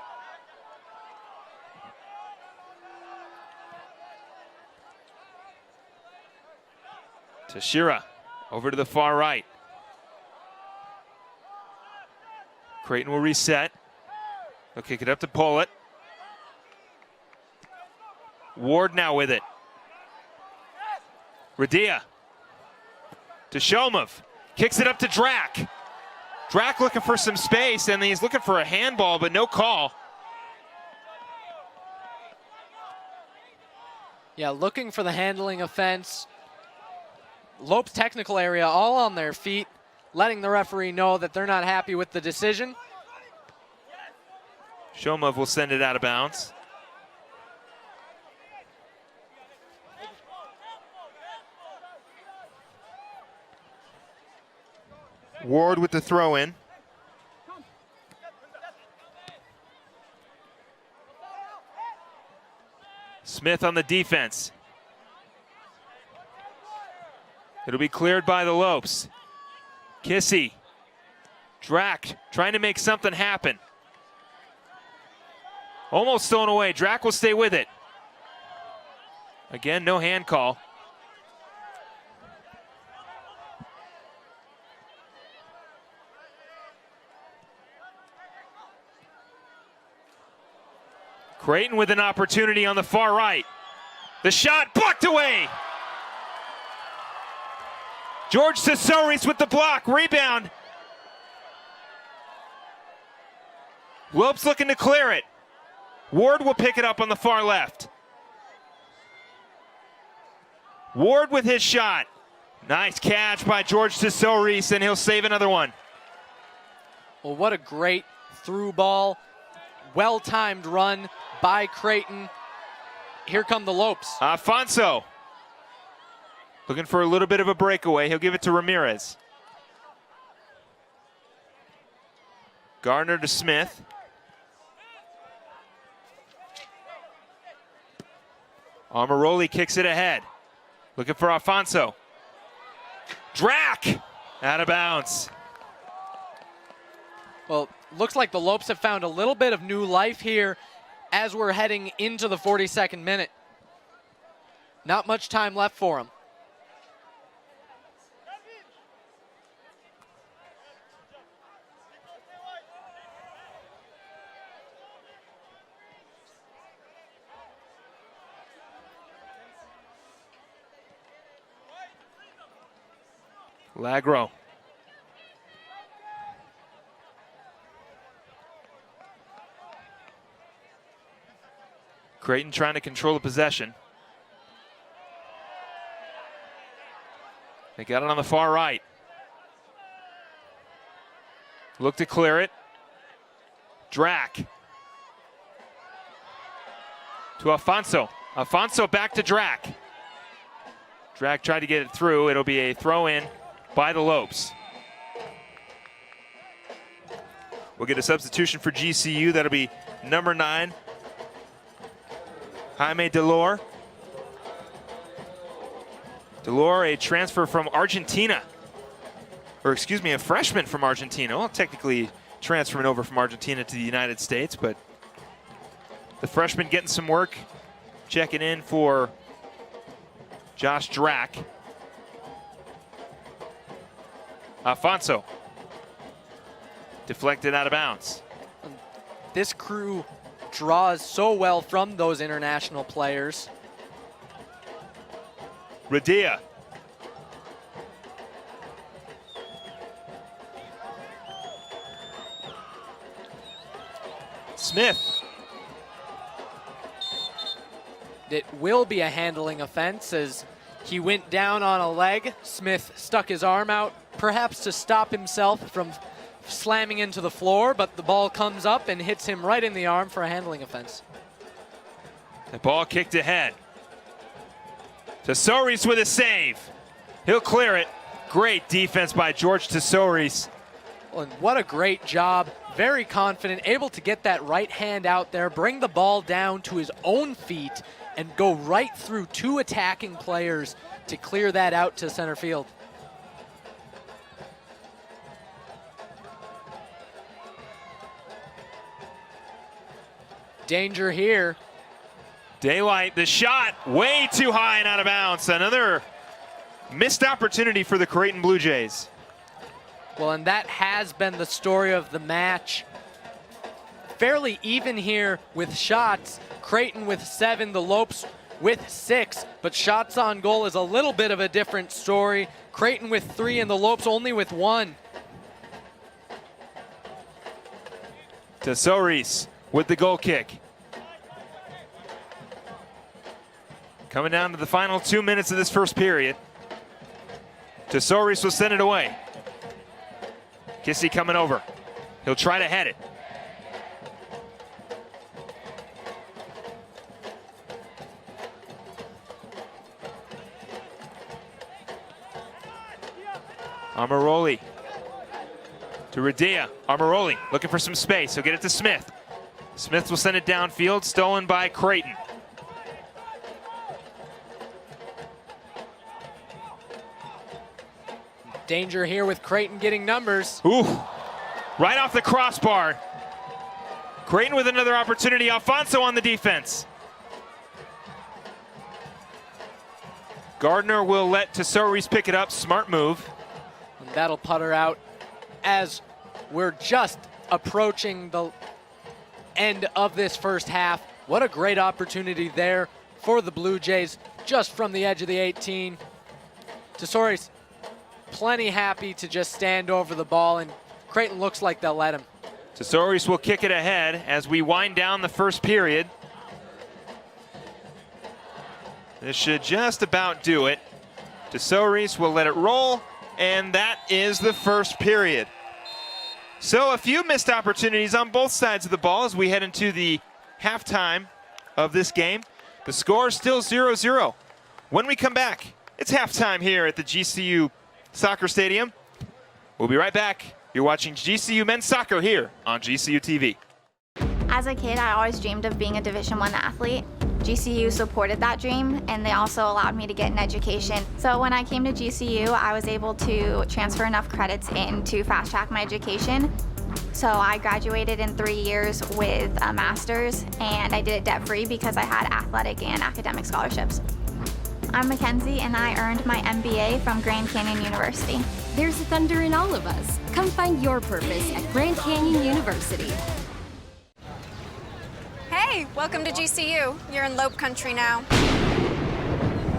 Tashira over to the far right. Creighton will reset. They'll kick it up to Pollitt. Ward now with it. Radia to Shomov. Kicks it up to Drac. Drac looking for some space, and he's looking for a handball, but no call. Yeah, looking for the handling offense. Lopes technical area all on their feet, letting the referee know that they're not happy with the decision. Shomov will send it out of bounds. Ward with the throw in. Smith on the defense. It'll be cleared by the Lopes. Kissy. Drac trying to make something happen. Almost stolen away. Drac will stay with it. Again, no hand call. Creighton with an opportunity on the far right. The shot blocked away. George Sassoris with the block. Rebound. Lopes looking to clear it. Ward will pick it up on the far left. Ward with his shot. Nice catch by George Sassoris, and he'll save another one. Well, what a great through ball. Well-timed run by Creighton. Here come the Lopes. Alfonso looking for a little bit of a breakaway. He'll give it to Ramirez. Gardner to Smith. Armaroli kicks it ahead. Looking for Alfonso. Drac out of bounds. Well, looks like the Lopes have found a little bit of new life here as we're heading into the 42nd minute. Not much time left for them. Lagro. Creighton trying to control the possession. They got it on the far right. Look to clear it. Drac. To Alfonso. Alfonso back to Drac. Drac tried to get it through. It'll be a throw in by the Lopes. We'll get a substitution for GCU. That'll be number 9, Jaime Delor. Delor, a transfer from Argentina. Or excuse me, a freshman from Argentina. Well, technically transferring over from Argentina to the United States, but the freshman getting some work. Checking in for Josh Drac. Alfonso. Deflected out of bounds. This crew draws so well from those international players. Radia. Smith. It will be a handling offense as he went down on a leg. Smith stuck his arm out, perhaps to stop himself from slamming into the floor, but the ball comes up and hits him right in the arm for a handling offense. The ball kicked ahead. Tesouris with a save. He'll clear it. Great defense by George Tesouris. Well, and what a great job. Very confident, able to get that right hand out there, bring the ball down to his own feet, and go right through 2 attacking players to clear that out to center field. Danger here. Daylight, the shot way too high and out of bounds. Another missed opportunity for the Creighton Blue Jays. Well, and that has been the story of the match. Fairly even here with shots. Creighton with 7, the Lopes with 6, but shots on goal is a little bit of a different story. Creighton with 3 and the Lopes only with 1. Tesouris with the goal kick. Coming down to the final 2 minutes of this first period. Tesouris will send it away. Kissy coming over. He'll try to head it. Amaroli to Radia. Amaroli looking for some space. He'll get it to Smith. Smith will send it downfield, stolen by Creighton. Danger here with Creighton getting numbers. Ooh, right off the crossbar. Creighton with another opportunity. Alfonso on the defense. Gardner will let Tesouris pick it up. Smart move. And that'll putter out as we're just approaching the end of this first half. What a great opportunity there for the Blue Jays just from the edge of the 18. Tesouris plenty happy to just stand over the ball, and Creighton looks like they'll let him. Tesouris will kick it ahead as we wind down the first period. This should just about do it. Tesouris will let it roll, and that is the first period. So a few missed opportunities on both sides of the ball as we head into the halftime of this game. The score is still 0-0. When we come back, it's halftime here at the GCU Soccer Stadium. We'll be right back. You're watching GCU Men's Soccer here on GCU TV. As a kid, I always dreamed of being a Division I athlete. GCU supported that dream, and they also allowed me to get an education. So when I came to GCU, I was able to transfer enough credits in to fast track my education. So I graduated in 3 years with a master's, and I did it debt-free because I had athletic and academic scholarships. I'm Mackenzie, and I earned my MBA from Grand Canyon University. There's a thunder in all of us. Come find your purpose at Grand Canyon University. Hey, welcome to GCU. You're in Lope Country now.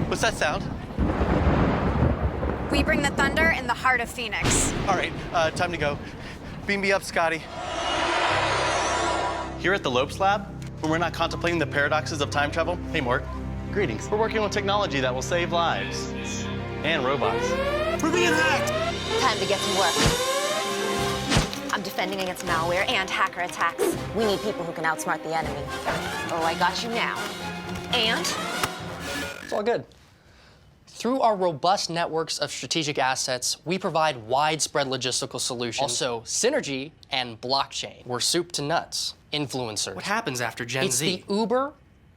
What's that sound? We bring the thunder in the heart of Phoenix. All right, time to go. Beam me up, Scotty. Here at the Lopes Lab, when we're not contemplating the paradoxes of time travel, hey, Mort, greetings. We're working on technology that will save lives. And robots. We're being hacked! Time to get to work. I'm defending against malware and hacker attacks. We need people who can outsmart the enemy. Oh, I got you now. And? It's all good. Through our robust networks of strategic assets, we provide widespread logistical solutions. Also, synergy and blockchain. We're soup to nuts. Influencers. What happens after Gen Z? It's the Uber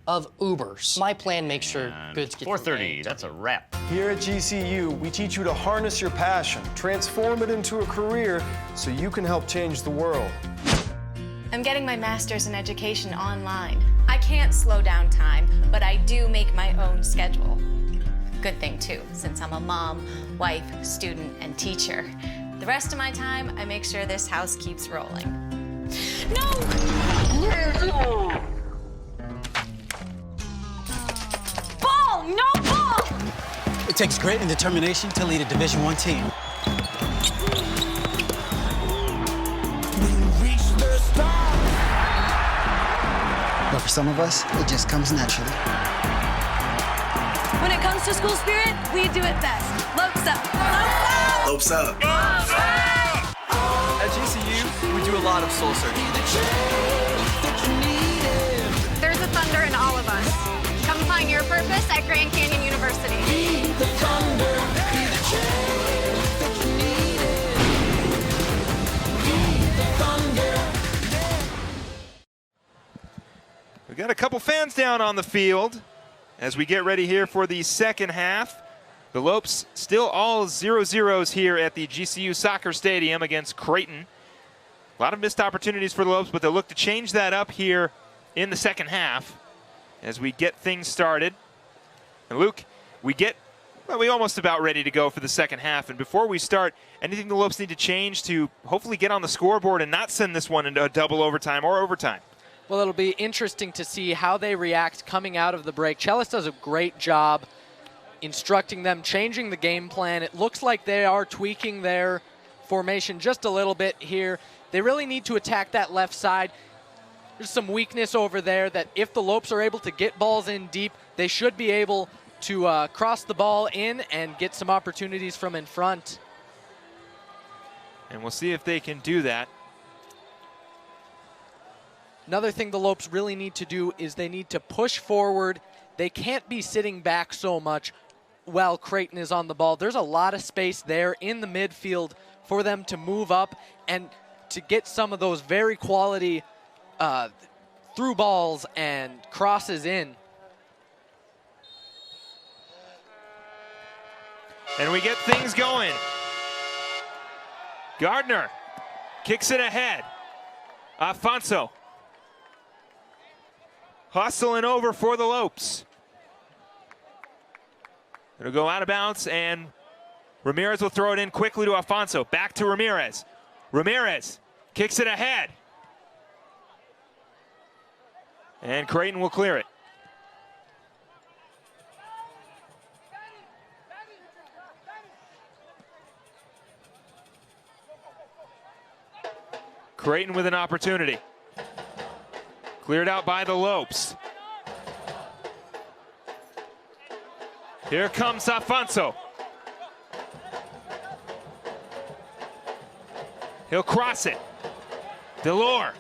of Ubers. My plan makes sure goods get 4:30, that's a wrap. Here at GCU, we teach you to harness your passion, transform it into a career so you can help change the world. I'm getting my master's in education online. I can't slow down time, but I do make my own schedule. Good thing too, since I'm a mom, wife, student, and teacher. The rest of my time, I make sure this house keeps rolling. No! Ball! No ball! It takes grit and determination to lead a Division I team. But for some of us, it just comes naturally. When it comes to school spirit, we do it best. Lopes up. Lopes up. Lopes up. At GCU, we do a lot of soul searching. There's a thunder in all of us. Come find your purpose at Grand Canyon University. Be the thunder, be the change that you needed. Be the thunder. We've got a couple fans down on the field as we get ready here for the second half. The Lopes still all 0-0s here at the GCU Soccer Stadium against Creighton. A lot of missed opportunities for the Lopes, but they'll look to change that up here in the second half as we get things started. And Luke, we almost about ready to go for the second half. And before we start, anything the Lopes need to change to hopefully get on the scoreboard and not send this one into a double overtime or overtime? Well, it'll be interesting to see how they react coming out of the break. Chellis does a great job instructing them, changing the game plan. It looks like they are tweaking their formation just a little bit here. They really need to attack that left side. There's some weakness over there that if the Lopes are able to get balls in deep, they should be able to cross the ball in and get some opportunities from in front. And we'll see if they can do that. Another thing the Lopes really need to do is they need to push forward. They can't be sitting back so much while Creighton is on the ball. There's a lot of space there in the midfield for them to move up and to get some of those very quality through balls and crosses in. And we get things going. Gardner kicks it ahead. Afonso. Hustling over for the Lopes. It'll go out of bounds, and Ramirez will throw it in quickly to Afonso. Back to Ramirez. Ramirez kicks it ahead. And Creighton will clear it. Creighton with an opportunity. Cleared out by the Lopes. Here comes Afonso. He'll cross it. Delore.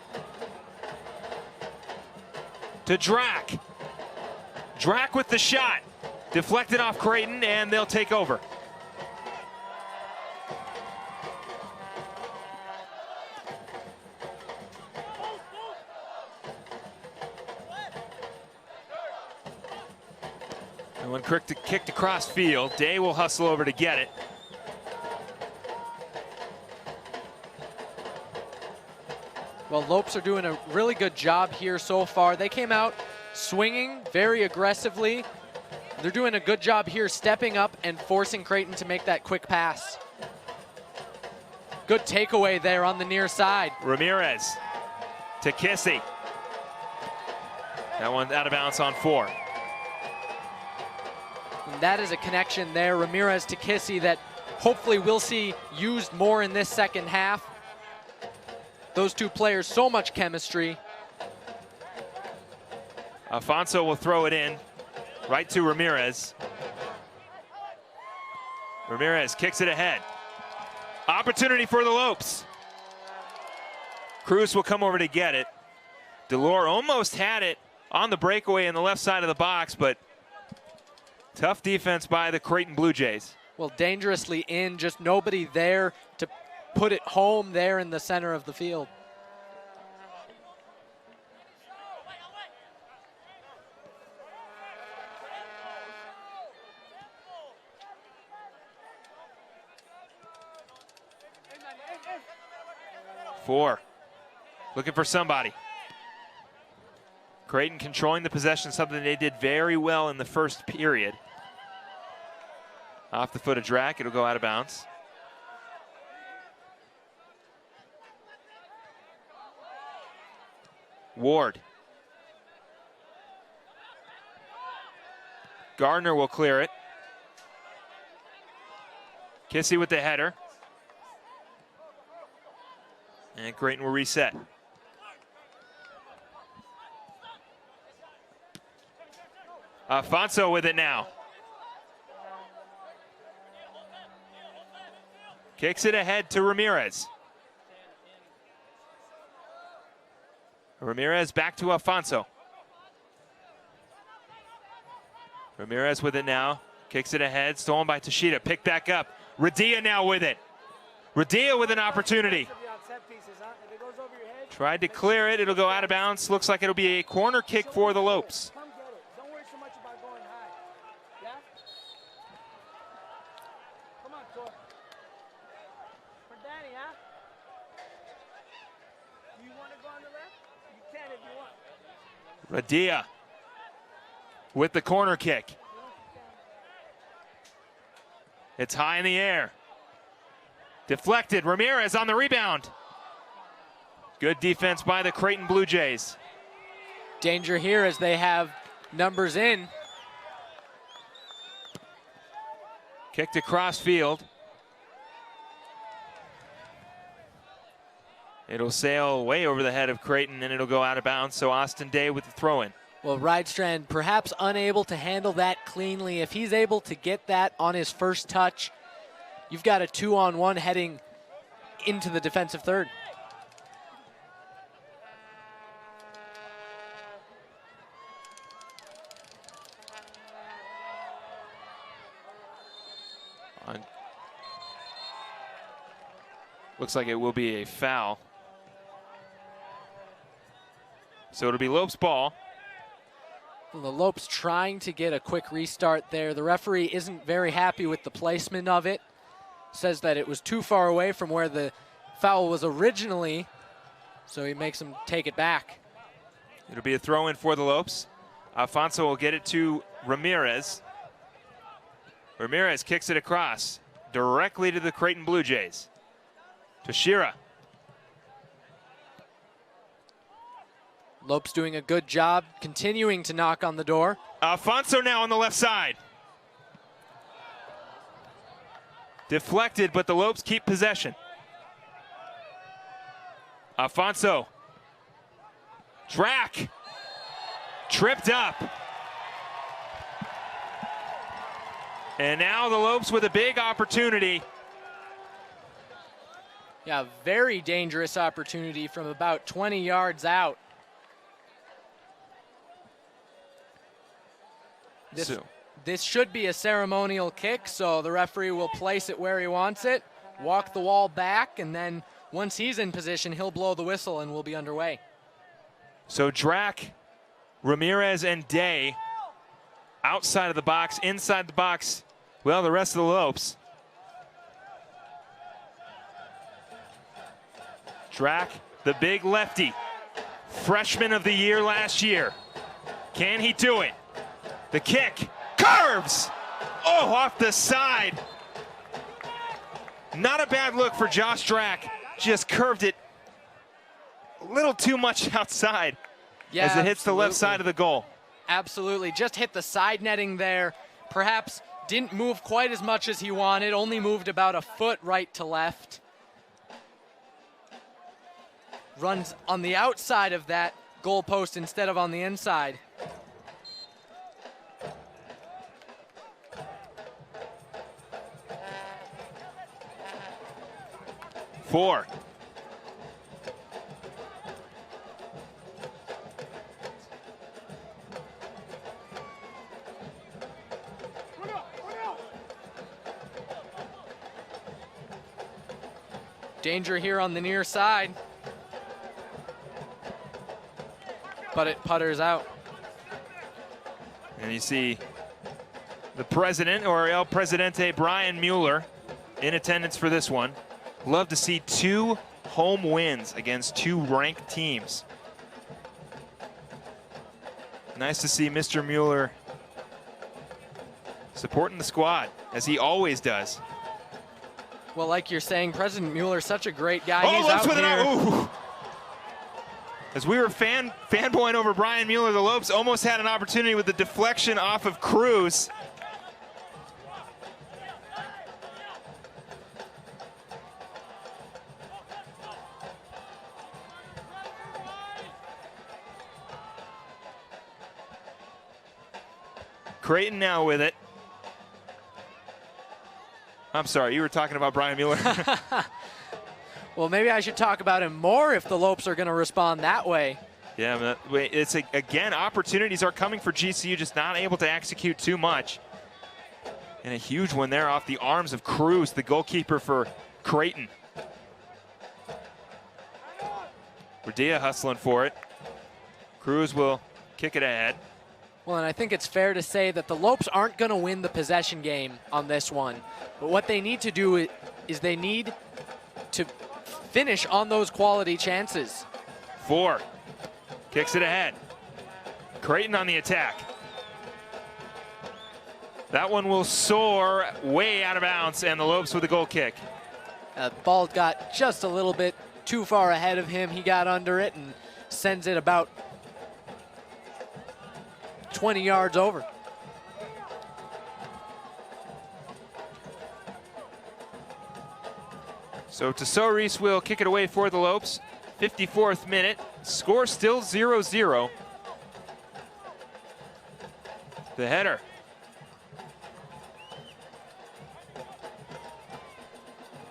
To Drac. Drac with the shot. Deflected off Creighton, and they'll take over. And when kicked across field, Day will hustle over to get it. Well, Lopes are doing a really good job here so far. They came out swinging very aggressively. They're doing a good job here stepping up and forcing Creighton to make that quick pass. Good takeaway there on the near side. Ramirez to Kissy. That one out of bounds on 4. And that is a connection there, Ramirez to Kissy, that hopefully we'll see used more in this second half. Those two players, so much chemistry. Alfonso will throw it in right to Ramirez. Ramirez kicks it ahead. Opportunity for the Lopes. Cruz will come over to get it. Delore almost had it on the breakaway in the left side of the box, but tough defense by the Creighton Blue Jays. Well, dangerously in, just nobody there to put it home there in the center of the field. Four, looking for somebody. Creighton controlling the possession, something they did very well in the first period. Off the foot of Drac, it'll go out of bounds. Ward. Gardner will clear it. Kissy with the header. And Creighton will reset. Alfonso with it now. Kicks it ahead to Ramirez. Ramirez back to Alfonso. Ramirez with it now. Kicks it ahead. Stolen by Tashida. Picked back up. Radia now with it. Radia with an opportunity. Tried to clear it. It'll go out of bounds. Looks like it'll be a corner kick for the Lopes. Radia with the corner kick. It's high in the air. Deflected. Ramirez on the rebound. Good defense by the Creighton Blue Jays. Danger here as they have numbers in. Kicked across field. It'll sail way over the head of Creighton and it'll go out of bounds, so Austin Day with the throw-in. Well, Rydstrand perhaps unable to handle that cleanly. If he's able to get that on his first touch, you've got a 2-on-1 heading into the defensive third. Looks like it will be a foul. So it'll be Lopes' ball. Well, the Lopes trying to get a quick restart there. The referee isn't very happy with the placement of it. Says that it was too far away from where the foul was originally, so he makes them take it back. It'll be a throw-in for the Lopes. Alfonso will get it to Ramirez. Ramirez kicks it across directly to the Creighton Blue Jays. Tashira. Lopes doing a good job, continuing to knock on the door. Alfonso now on the left side. Deflected, but the Lopes keep possession. Alfonso. Drac. Tripped up. And now the Lopes with a big opportunity. Yeah, very dangerous opportunity from about 20 yards out. This should be a ceremonial kick, so the referee will place it where he wants it, walk the wall back, and then once he's in position, he'll blow the whistle and we'll be underway. So Drac, Ramirez, and Day outside of the box, inside the box, well, the rest of the Lopes. Drac the big lefty, freshman of the year last year. Can he do it? The kick, curves! Oh, off the side. Not a bad look for Josh Drack. Just curved it a little too much outside as it hits the left side of the goal. Absolutely, just hit the side netting there. Perhaps didn't move quite as much as he wanted, only moved about a foot right to left. Runs on the outside of that goal post instead of on the inside. Four. Danger here on the near side. But it putters out. And you see the president, or El Presidente, Brian Mueller, in attendance for this one. Love to see 2 home wins against 2 ranked teams. Nice to see Mr. Mueller supporting the squad, as he always does. Well, like you're saying, President Mueller's such a great guy. Oh, He's out here. Ooh. As we were fanboying over Brian Mueller, the Lopes almost had an opportunity with the deflection off of Cruz. Creighton now with it. I'm sorry, you were talking about Brian Mueller. Well, maybe I should talk about him more if the Lopes are going to respond that way. Yeah, it's again, opportunities are coming for GCU, just not able to execute too much. And a huge one there off the arms of Cruz, the goalkeeper for Creighton. Radia hustling for it. Cruz will kick it ahead. Well, and I think it's fair to say that the Lopes aren't going to win the possession game on this one. But what they need to do is they need to finish on those quality chances. 4. Kicks it ahead. Creighton on the attack. That one will soar way out of bounds, and the Lopes with a goal kick. Ball got just a little bit too far ahead of him. He got under it and sends it about 20 yards over. So Tesouris will kick it away for the Lopes. 54th minute, score still 0-0. The header.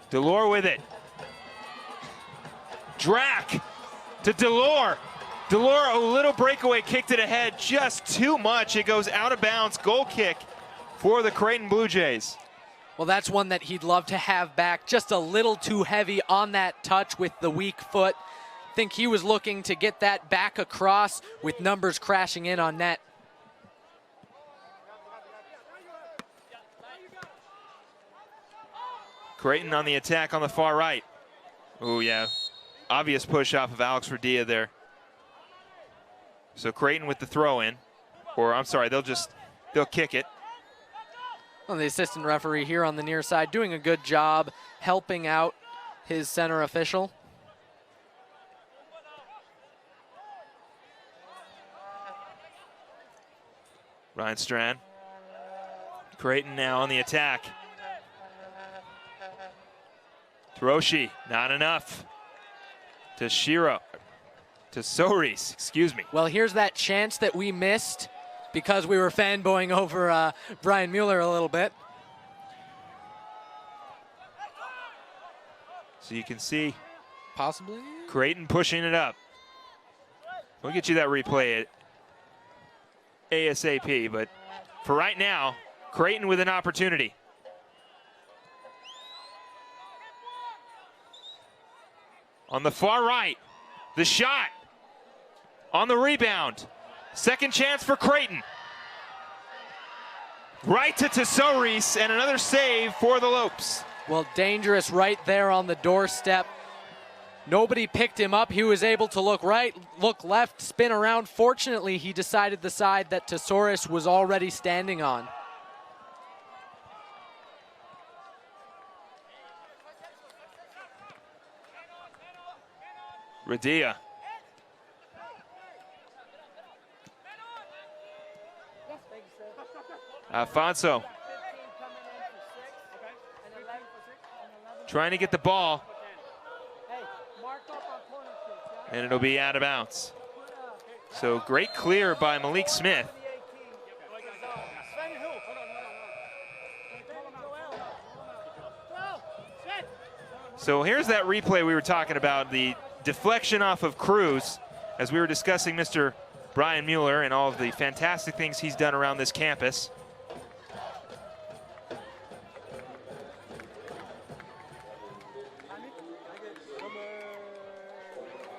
Delore with it. Drack to Delore. Delore, a little breakaway, kicked it ahead just too much. It goes out of bounds. Goal kick for the Creighton Blue Jays. Well, that's one that he'd love to have back. Just a little too heavy on that touch with the weak foot. Think he was looking to get that back across with numbers crashing in on net. Creighton on the attack on the far right. Oh, yeah. Obvious push off of Alex Radia there. So Creighton with the throw in. Or, I'm sorry, they'll kick it. Well, the assistant referee here on the near side doing a good job helping out his center official. Ryan Strand. Creighton now on the attack. Hiroshi, not enough. Tesouris, excuse me. Well, here's that chance that we missed because we were fanboying over Brian Mueller a little bit. So you can see possibly Creighton pushing it up. We'll get you that replay at ASAP, but for right now, Creighton with an opportunity. On the far right, the shot on the rebound. Second chance for Creighton. Right to Tesouris, and another save for the Lopes. Well, dangerous right there on the doorstep. Nobody picked him up. He was able to look right, look left, spin around. Fortunately, he decided the side that Tesaurus was already standing on. Radia. Alfonso. Trying to get the ball. And it'll be out of bounds. So great clear by Malik Smith. So here's that replay we were talking about, the deflection off of Cruz, as we were discussing Mr. Brian Mueller and all of the fantastic things he's done around this campus.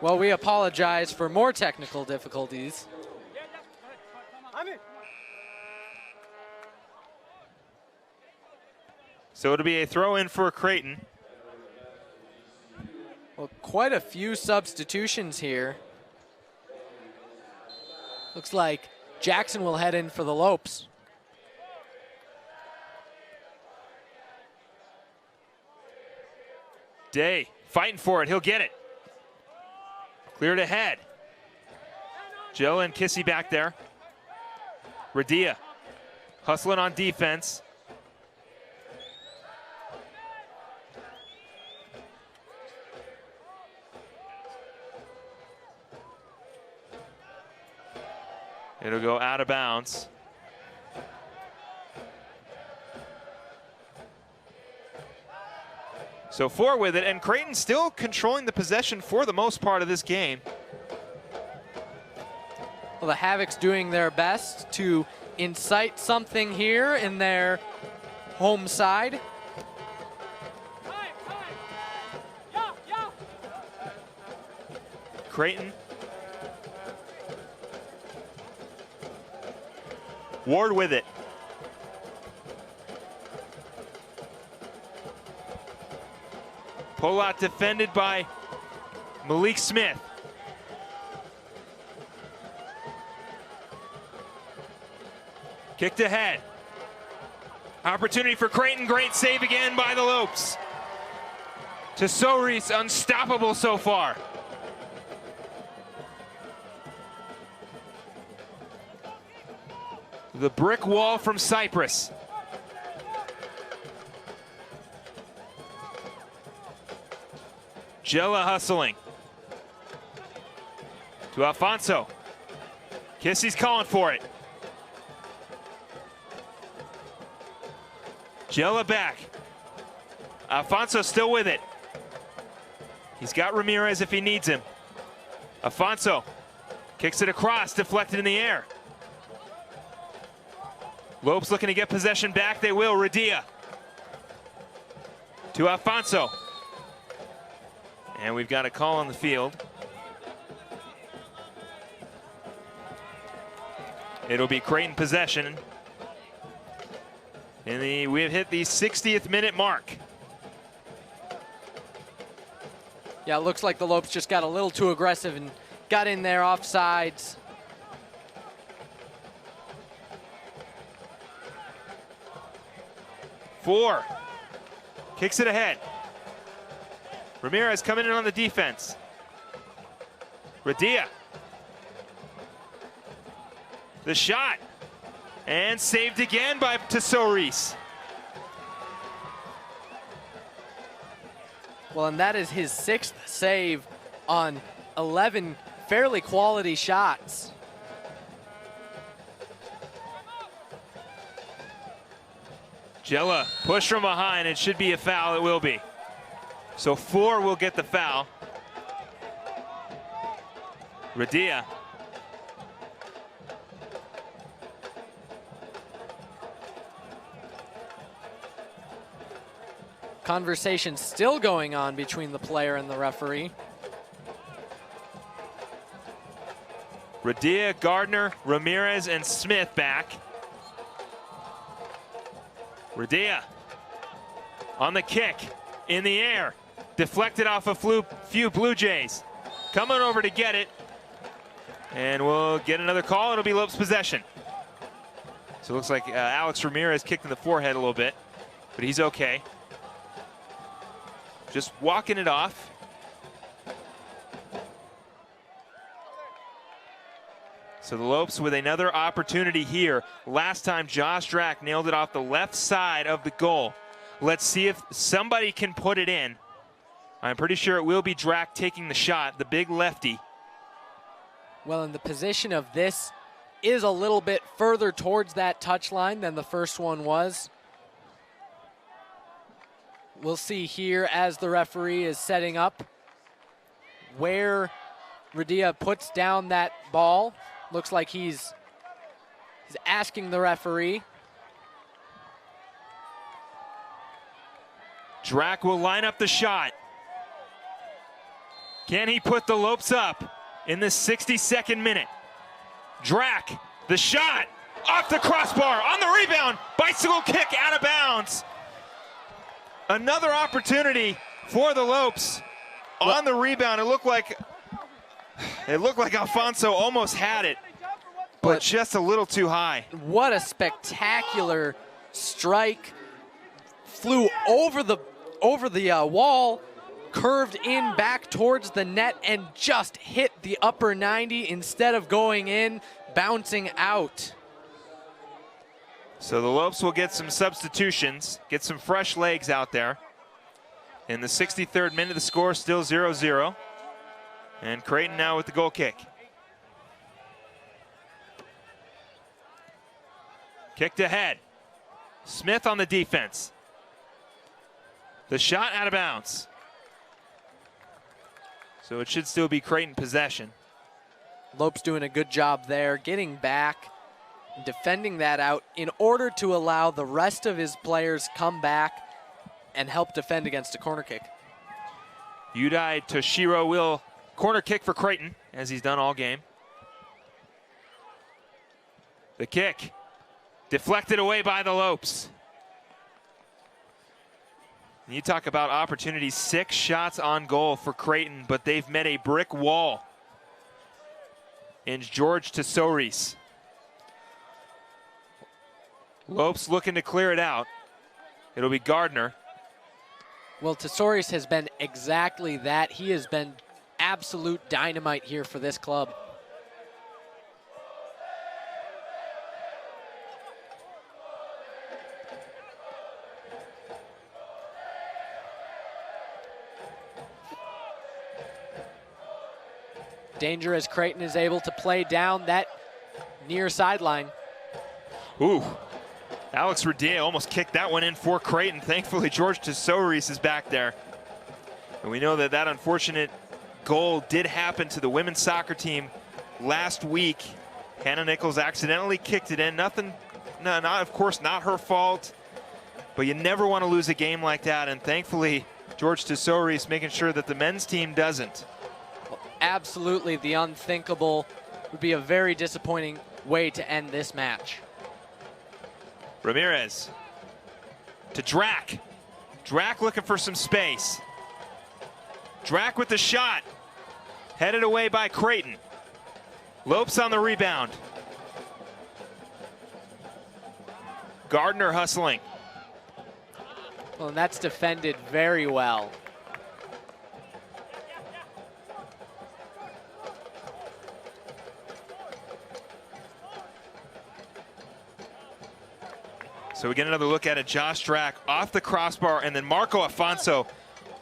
Well, we apologize for more technical difficulties. So it'll be a throw in for Creighton. Well, quite a few substitutions here. Looks like Jackson will head in for the Lopes. Day fighting for it, he'll get it. Cleared ahead. Joe and Kissy back there. Radia hustling on defense. It'll go out of bounds. So 4 with it, and Creighton still controlling the possession for the most part of this game. Well, the Havocs doing their best to incite something here in their home side. Creighton. Ward with it. Pull out defended by Malik Smith. Kicked ahead. Opportunity for Creighton. Great save again by the Lopes. Tesaurus unstoppable so far. The brick wall from Cyprus. Jella hustling. To Alfonso. Kissy's calling for it. Jella back. Alfonso still with it. He's got Ramirez if he needs him. Alfonso kicks it across, deflected in the air. Lopes looking to get possession back. They will. Radia. To Alfonso. And we've got a call on the field. It'll be Creighton possession. We have hit the 60th minute mark. Yeah, it looks like the Lopes just got a little too aggressive and got in there offsides. Four. Kicks it ahead. Ramirez coming in on the defense. Radia. The shot. And saved again by Tesaurus. Well, and that is his 6th save on 11 fairly quality shots. Jella push from behind. It should be a foul. It will be. So 4 will get the foul. Radia. Conversation still going on between the player and the referee. Radia, Gardner, Ramirez, and Smith back. Radia on the kick, in the air. Deflected off a few Blue Jays. Coming over to get it. And we'll get another call. It'll be Lopes possession. So it looks like Alex Ramirez kicked in the forehead a little bit, but he's okay. Just walking it off. So the Lopes with another opportunity here. Last time Josh Drack nailed it off the left side of the goal. Let's see if somebody can put it in. I'm pretty sure it will be Drack taking the shot, the big lefty. Well, and the position of this is a little bit further towards that touchline than the first one was. We'll see here as the referee is setting up where Radia puts down that ball. Looks like he's asking the referee. Drack will line up the shot. Can he put the Lopes up in the 62nd minute? Drack, the shot, off the crossbar, on the rebound, bicycle kick out of bounds. Another opportunity for the Lopes on the rebound. It looked like Alfonso almost had it, but just a little too high. What a spectacular strike. Flew over the wall, curved in back towards the net, and just hit the upper 90 instead of going in, bouncing out. So the Lopes will get some substitutions, get some fresh legs out there. In the 63rd minute, the score is still 0-0. And Creighton now with the goal kick. Kicked ahead. Smith on the defense. The shot out of bounds. So it should still be Creighton possession. Lopes doing a good job there, getting back, defending that out in order to allow the rest of his players come back and help defend against a corner kick. Yudai Toshiro will corner kick for Creighton, as he's done all game. The kick deflected away by the Lopes. You talk about opportunities, 6 shots on goal for Creighton, but they've met a brick wall in George Tesouris. Lopes looking to clear it out. It'll be Gardner. Well, Tesouris has been exactly that. He has been absolute dynamite here for this club. Danger as Creighton is able to play down that near sideline. Ooh, Alex Radia almost kicked that one in for Creighton. Thankfully, George Tesouris is back there. And we know that that unfortunate goal did happen to the women's soccer team last week. Hannah Nichols accidentally kicked it in. Nothing, of course, not her fault. But you never want to lose a game like that. And thankfully, George Tesouris making sure that the men's team doesn't. Absolutely, the unthinkable would be a very disappointing way to end this match. Ramirez to Drack. Drack looking for some space. Drack with the shot. Headed away by Creighton. Lopes on the rebound. Gardner hustling. Well, and that's defended very well. So we get another look at it. Josh Drack off the crossbar, and then Marco Afonso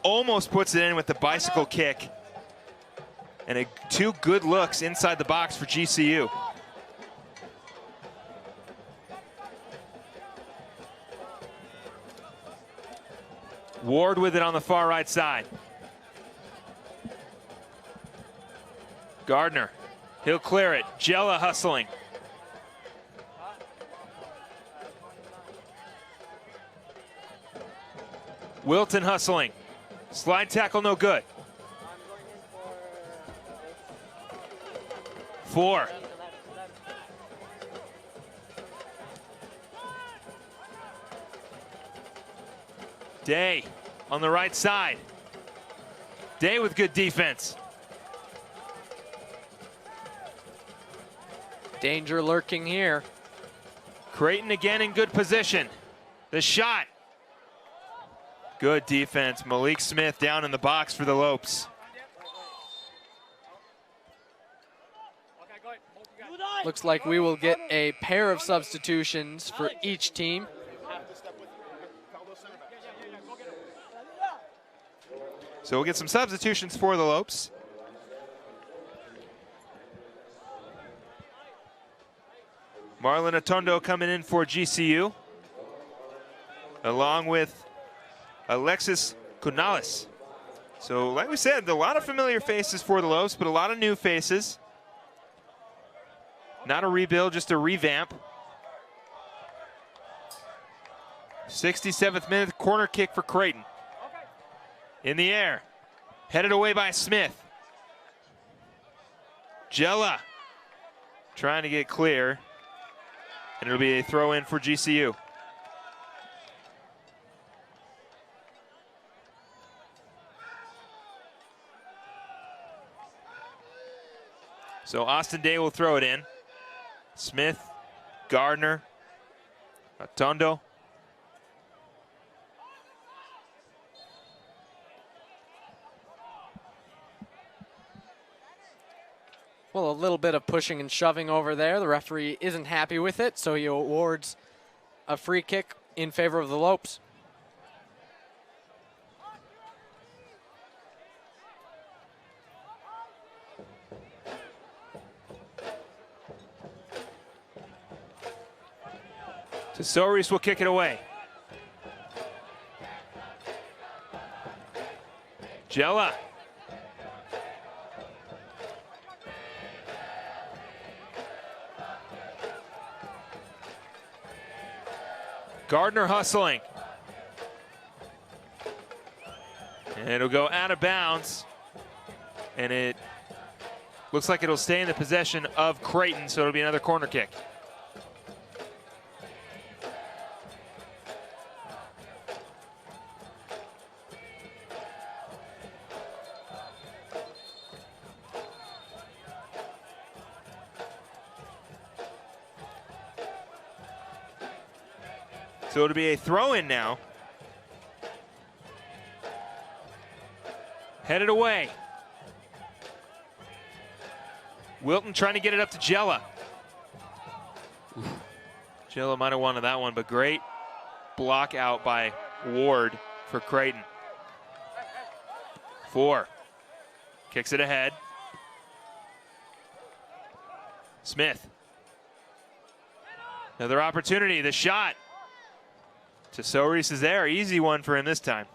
almost puts it in with the bicycle kick. And 2 good looks inside the box for GCU. Ward with it on the far right side. Gardner, he'll clear it. Jella hustling. Wilton hustling. Slide tackle, no good. 4. Day on the right side. Day with good defense. Danger lurking here. Creighton again in good position. The shot. Good defense. Malik Smith down in the box for the Lopes. Looks like we will get a pair of substitutions for each team. So we'll get some substitutions for the Lopes. Marlon Atondo coming in for GCU, along with Alexis Canales. So like we said, a lot of familiar faces for the Lopes, but a lot of new faces. Not a rebuild, just a revamp. 67th minute, corner kick for Creighton. In the air, headed away by Smith. Jella trying to get clear, and it'll be a throw in for GCU. So Austin Day will throw it in. Smith, Gardner, Atondo. Well, a little bit of pushing and shoving over there. The referee isn't happy with it, so he awards a free kick in favor of the Lopes. Tesoris will kick it away. Jella. Gardner hustling. And it'll go out of bounds. And it looks like it'll stay in the possession of Creighton, so it'll be another corner kick. So it'll be a throw-in now. Headed away. Wilton trying to get it up to Jella. Jella might have wanted that one, but great block out by Ward for Creighton. 4. Kicks it ahead. Smith. Another opportunity, the shot. Tesoris is there, easy one for him this time.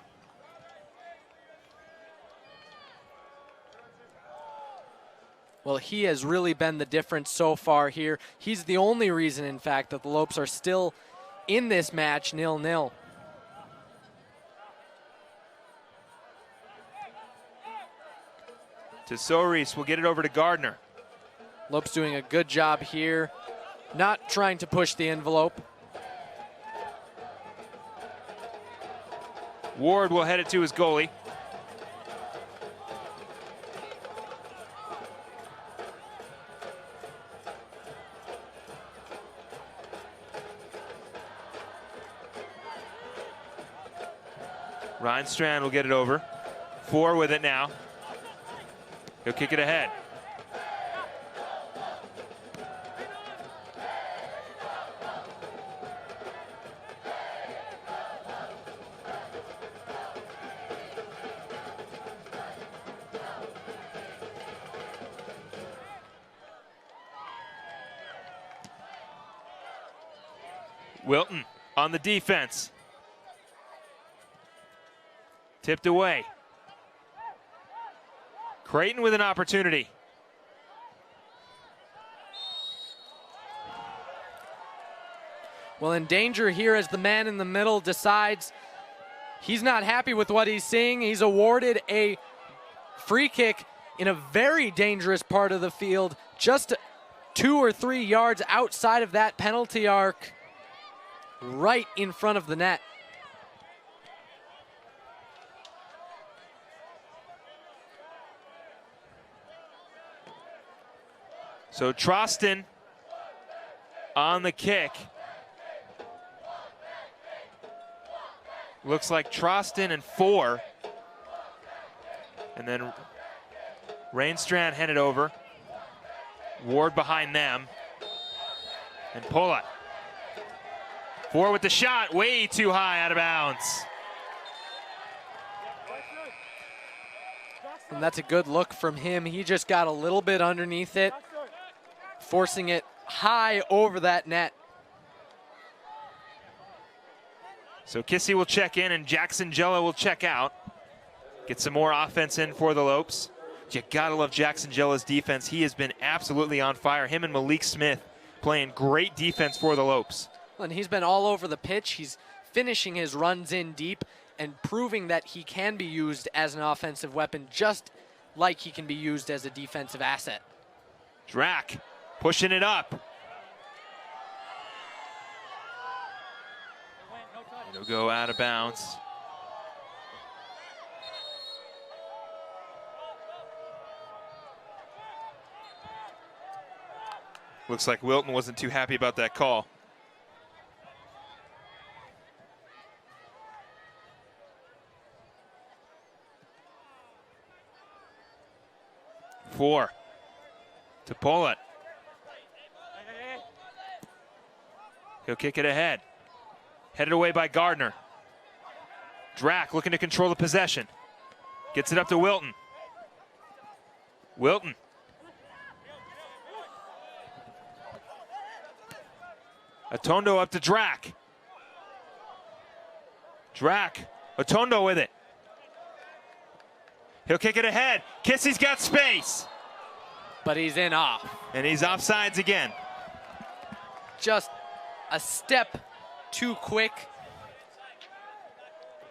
Well, he has really been the difference so far here. He's the only reason, in fact, that the Lopes are still in this match 0-0. Tesoris will get it over to Gardner. Lopes doing a good job here, not trying to push the envelope. Ward will head it to his goalie. Reinstrand will get it over. 4 with it now. He'll kick it ahead. Wilton on the defense. Tipped away. Creighton with an opportunity. Well, in danger here as the man in the middle decides he's not happy with what he's seeing. He's awarded a free kick in a very dangerous part of the field, just 2 or 3 yards outside of that penalty arc, right in front of the net. So Trostin on the kick. Looks like Trostin and 4. And then Rainstrand handed over. Ward behind them. And Polat. 4 with the shot, way too high, out of bounds. And that's a good look from him. He just got a little bit underneath it, forcing it high over that net. So Kissy will check in and Jackson Jello will check out. Get some more offense in for the Lopes. You gotta love Jackson Jello's defense. He has been absolutely on fire. Him and Malik Smith playing great defense for the Lopes. And he's been all over the pitch. He's finishing his runs in deep and proving that he can be used as an offensive weapon, just like he can be used as a defensive asset. Drac pushing it up. It'll go out of bounds. Looks like Wilton wasn't too happy about that call. Four to Polat. He'll kick it ahead. Headed away by Gardner. Drac looking to control the possession. Gets it up to Wilton. Wilton. Atondo up to Drac. Drac. Atondo with it. He'll kick it ahead. Kissy's got space. But he's in off. And he's offsides again. Just a step too quick.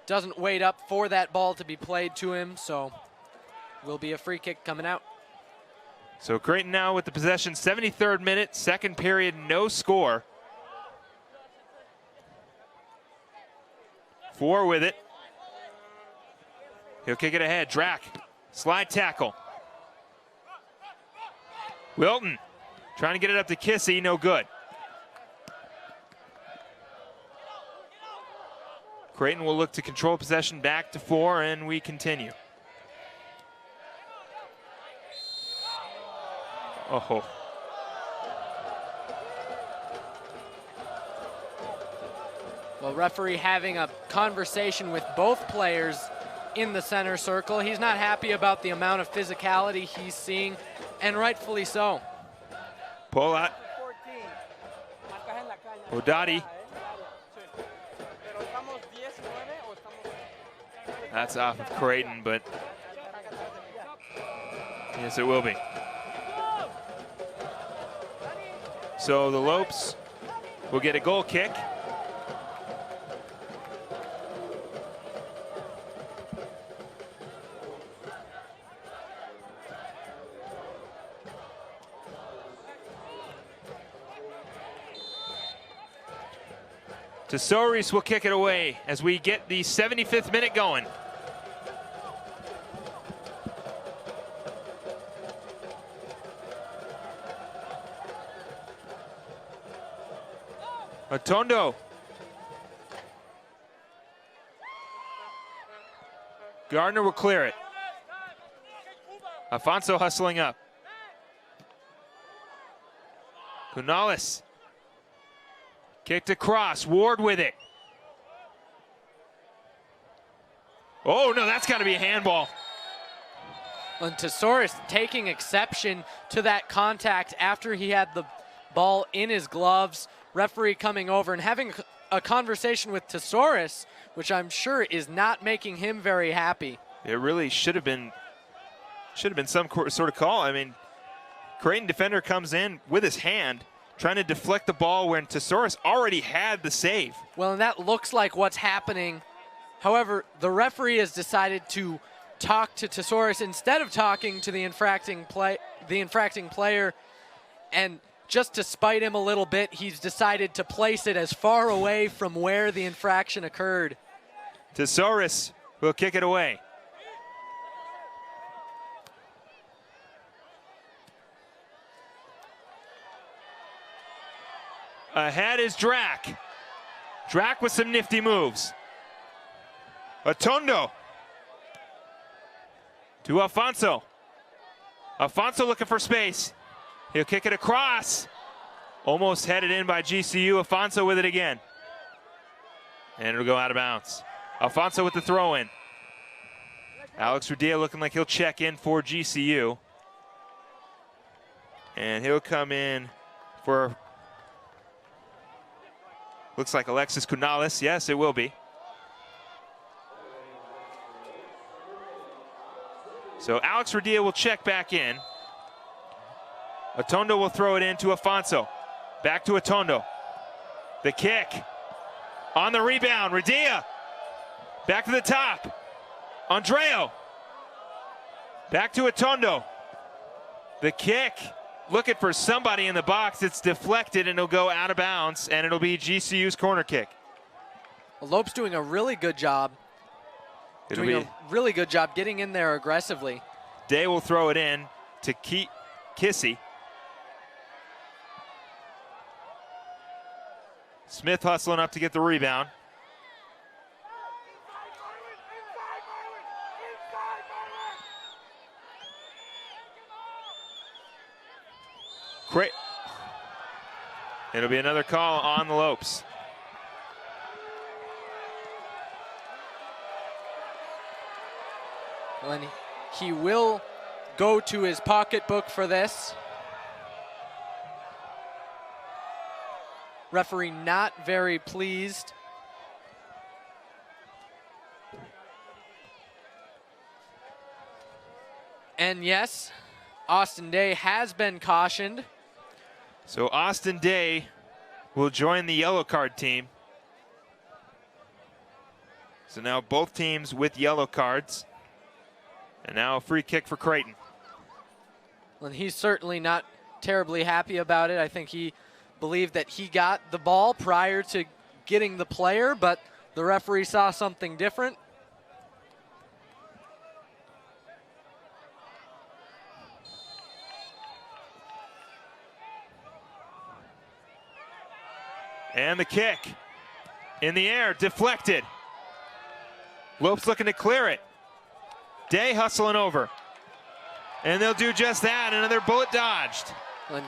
Doesn't wait up for that ball to be played to him, so will be a free kick coming out. So Creighton now with the possession, 73rd minute, second period, no score. 4 with it. He'll kick it ahead. Drac, slide tackle. Wilton trying to get it up to Kissy, no good. Creighton will look to control possession back to 4, and we continue. Oh. Well, referee having a conversation with both players in the center circle. He's not happy about the amount of physicality he's seeing, and rightfully so. Polat. Odati. That's off of Creighton, but yes, it will be. So the Lopes will get a goal kick. Tesouris will kick it away as we get the 75th minute going. Atondo. Gardner will clear it. Afonso hustling up. Canales. Kicked across. Ward with it. Oh, no, that's got to be a handball. And Tesouris taking exception to that contact after he had the ball in his gloves. Referee coming over and having a conversation with Tesouris, which I'm sure is not making him very happy. It really should have been some sort of call. I mean, Creighton defender comes in with his hand, trying to deflect the ball when Tesouris already had the save. Well, and that looks like what's happening. However, the referee has decided to talk to Tesouris instead of talking to the infracting player, and just to spite him a little bit, he's decided to place it as far away from where the infraction occurred. Tesouris will kick it away. Ahead is Drac. Drac with some nifty moves. Atondo to Alfonso. Alfonso looking for space. He'll kick it across. Almost headed in by GCU. Alfonso with it again. And it'll go out of bounds. Alfonso with the throw in. Alex Radia looking like he'll check in for GCU. And he'll come in for, looks like Alexis Cunales. Yes, it will be. So Alex Radia will check back in. Atondo will throw it in to Afonso. Back to Atondo. The kick. On the rebound, Radia. Back to the top. Andreo. Back to Atondo. The kick. Looking for somebody in the box. It's deflected and it'll go out of bounds, and it'll be GCU's corner kick. Well, Lope's doing a really good job. Getting in there aggressively. Day will throw it in to Kissy. Smith hustling up to get the rebound. Great. It'll be another call on the Lopes. And he will go to his pocketbook for this. Referee not very pleased. And yes, Austin Day has been cautioned. So Austin Day will join the yellow card team. So now both teams with yellow cards. And now a free kick for Creighton. And he's certainly not terribly happy about it. I think he believed that he got the ball prior to getting the player, but the referee saw something different. And the kick in the air, deflected. Lopes looking to clear it. Day hustling over. And they'll do just that. Another bullet dodged. And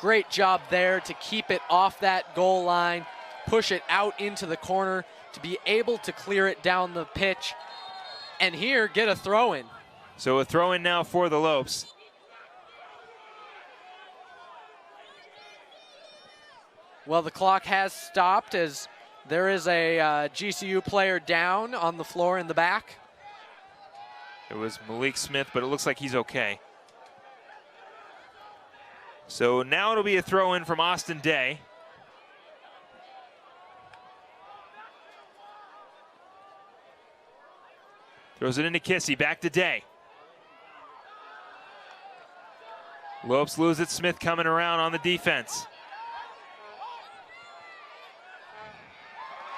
great job there to keep it off that goal line, push it out into the corner, to be able to clear it down the pitch, and here get a throw in. So a throw in now for the Lopes. Well, the clock has stopped as there is a GCU player down on the floor in the back. It was Malik Smith, but it looks like he's okay. So now it'll be a throw in from Austin Day. Throws it into Kissy, back to Day. Lopes lose it, Smith coming around on the defense.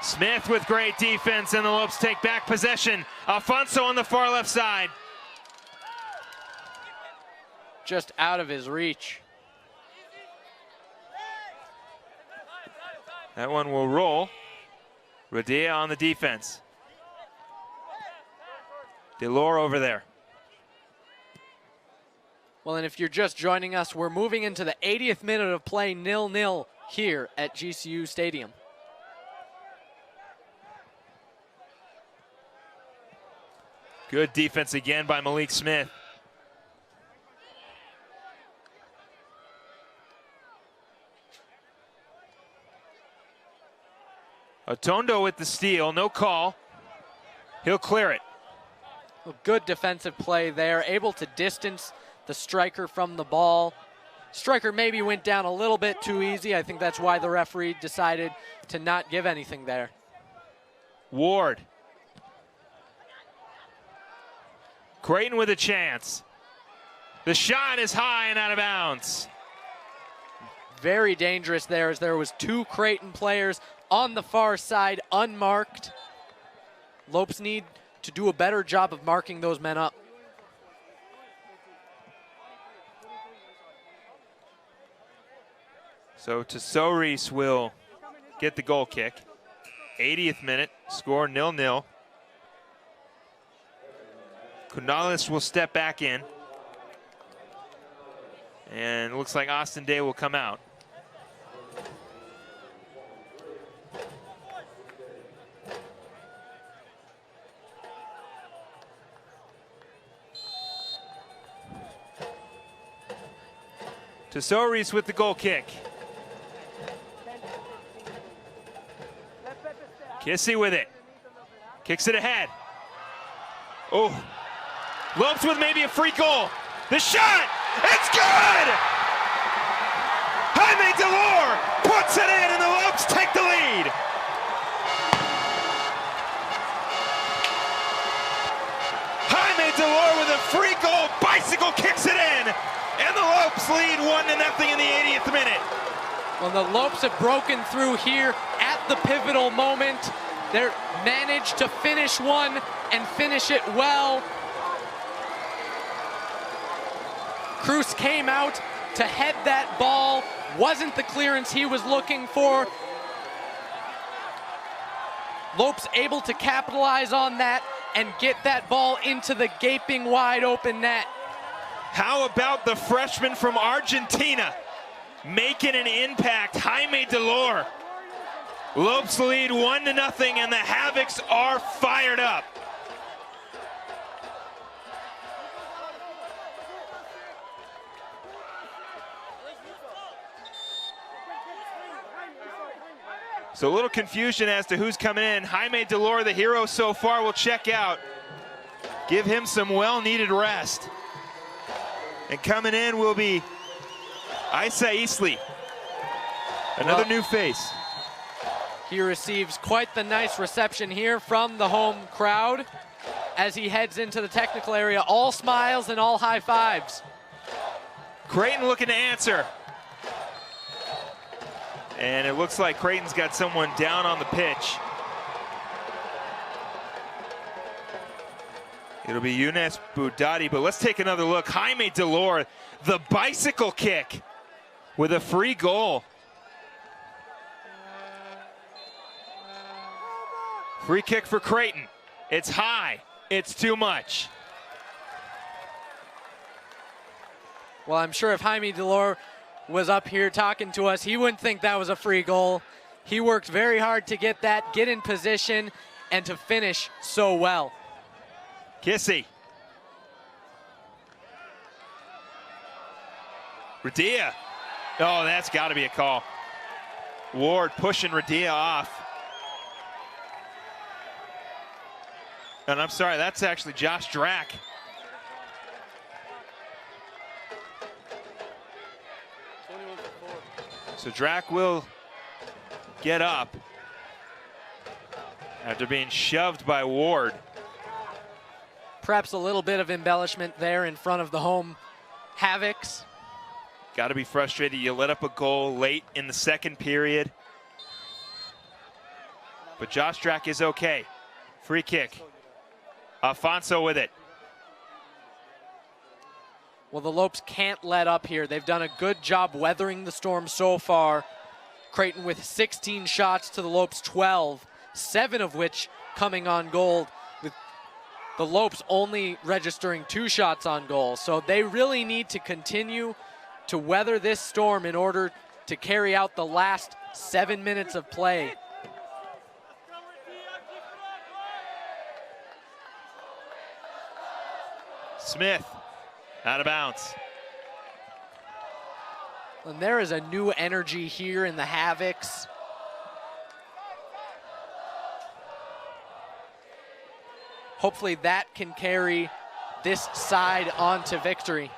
Smith with great defense, and the Lopes take back possession. Alfonso on the far left side. Just out of his reach. That one will roll. Radia on the defense. Delore over there. Well, and if you're just joining us, we're moving into the 80th minute of play, 0-0 here at GCU Stadium. Good defense again by Malik Smith. Atondo with the steal, no call. He'll clear it. Well, good defensive play there, able to distance the striker from the ball. Striker maybe went down a little bit too easy. I think that's why the referee decided to not give anything there. Ward. Creighton with a chance. The shot is high and out of bounds. Very dangerous there, as there was two Creighton players on the far side unmarked. Lopes need to do a better job of marking those men up. So Tesorius will get the goal kick. 80th minute, score 0-0. Kunalis will step back in. And it looks like Austin Day will come out. Tesorius with the goal kick. Kissy with it. Kicks it ahead. Oh. Lopes with maybe a free goal. The shot! It's good! Jaime Delore puts it in and the Lopes take the lead. Jaime Delore with a free goal, bicycle kicks it in. And the Lopes lead 1-0 in the 80th minute. Well, the Lopes have broken through here at the pivotal moment. They're managed to finish one and finish it well. Cruz came out to head that ball. Wasn't the clearance he was looking for. Lopes able to capitalize on that and get that ball into the gaping wide open net. How about the freshman from Argentina making an impact, Jaime Delore. Lopes lead 1-0 and the Havocs are fired up. So a little confusion as to who's coming in. Jaime Delore, the hero so far, will check out. Give him some well-needed rest. And coming in will be Isa Easley, another new face. He receives quite the nice reception here from the home crowd as he heads into the technical area. All smiles and all high fives. Creighton looking to answer. And it looks like Creighton's got someone down on the pitch. It'll be Younes Boudadi, but let's take another look. Jaime Delore, the bicycle kick with a free goal. Free kick for Creighton. It's high, it's too much. Well, I'm sure if Jaime Delore was up here talking to us, he wouldn't think that was a free goal. He worked very hard to get that, get in position, and to finish so well. Kissy. Radia. Oh, that's got to be a call. Ward pushing Radia off. And I'm sorry, that's actually Josh Drack. So Drack will get up after being shoved by Ward. Perhaps a little bit of embellishment there in front of the home Havocs. Got to be frustrated. You let up a goal late in the second period. But Josh Drack is okay. Free kick. Alfonso with it. Well, the Lopes can't let up here. They've done a good job weathering the storm so far. Creighton with 16 shots to the Lopes 12, 7 of which coming on goal, with the Lopes only registering 2 shots on goal. So they really need to continue to weather this storm in order to carry out the last 7 minutes of play. Smith, out of bounds. And there is a new energy here in the Havocs. Hopefully that can carry this side on to victory.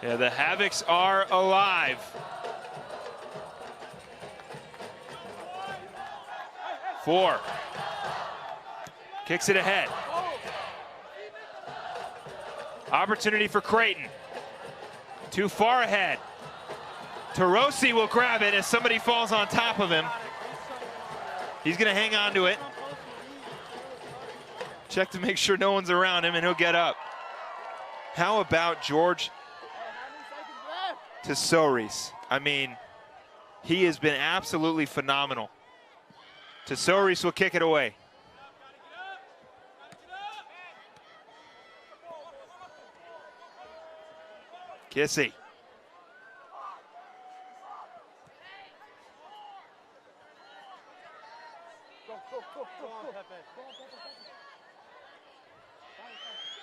Yeah, the Havocs are alive. Four. Kicks it ahead. Opportunity for Creighton. Too far ahead. Tarosi will grab it as somebody falls on top of him. He's going to hang on to it. check to make sure no one's around him, and he'll get up. How about George Tesouris? I mean, he has been absolutely phenomenal. Tesouris will kick it away. Kissy.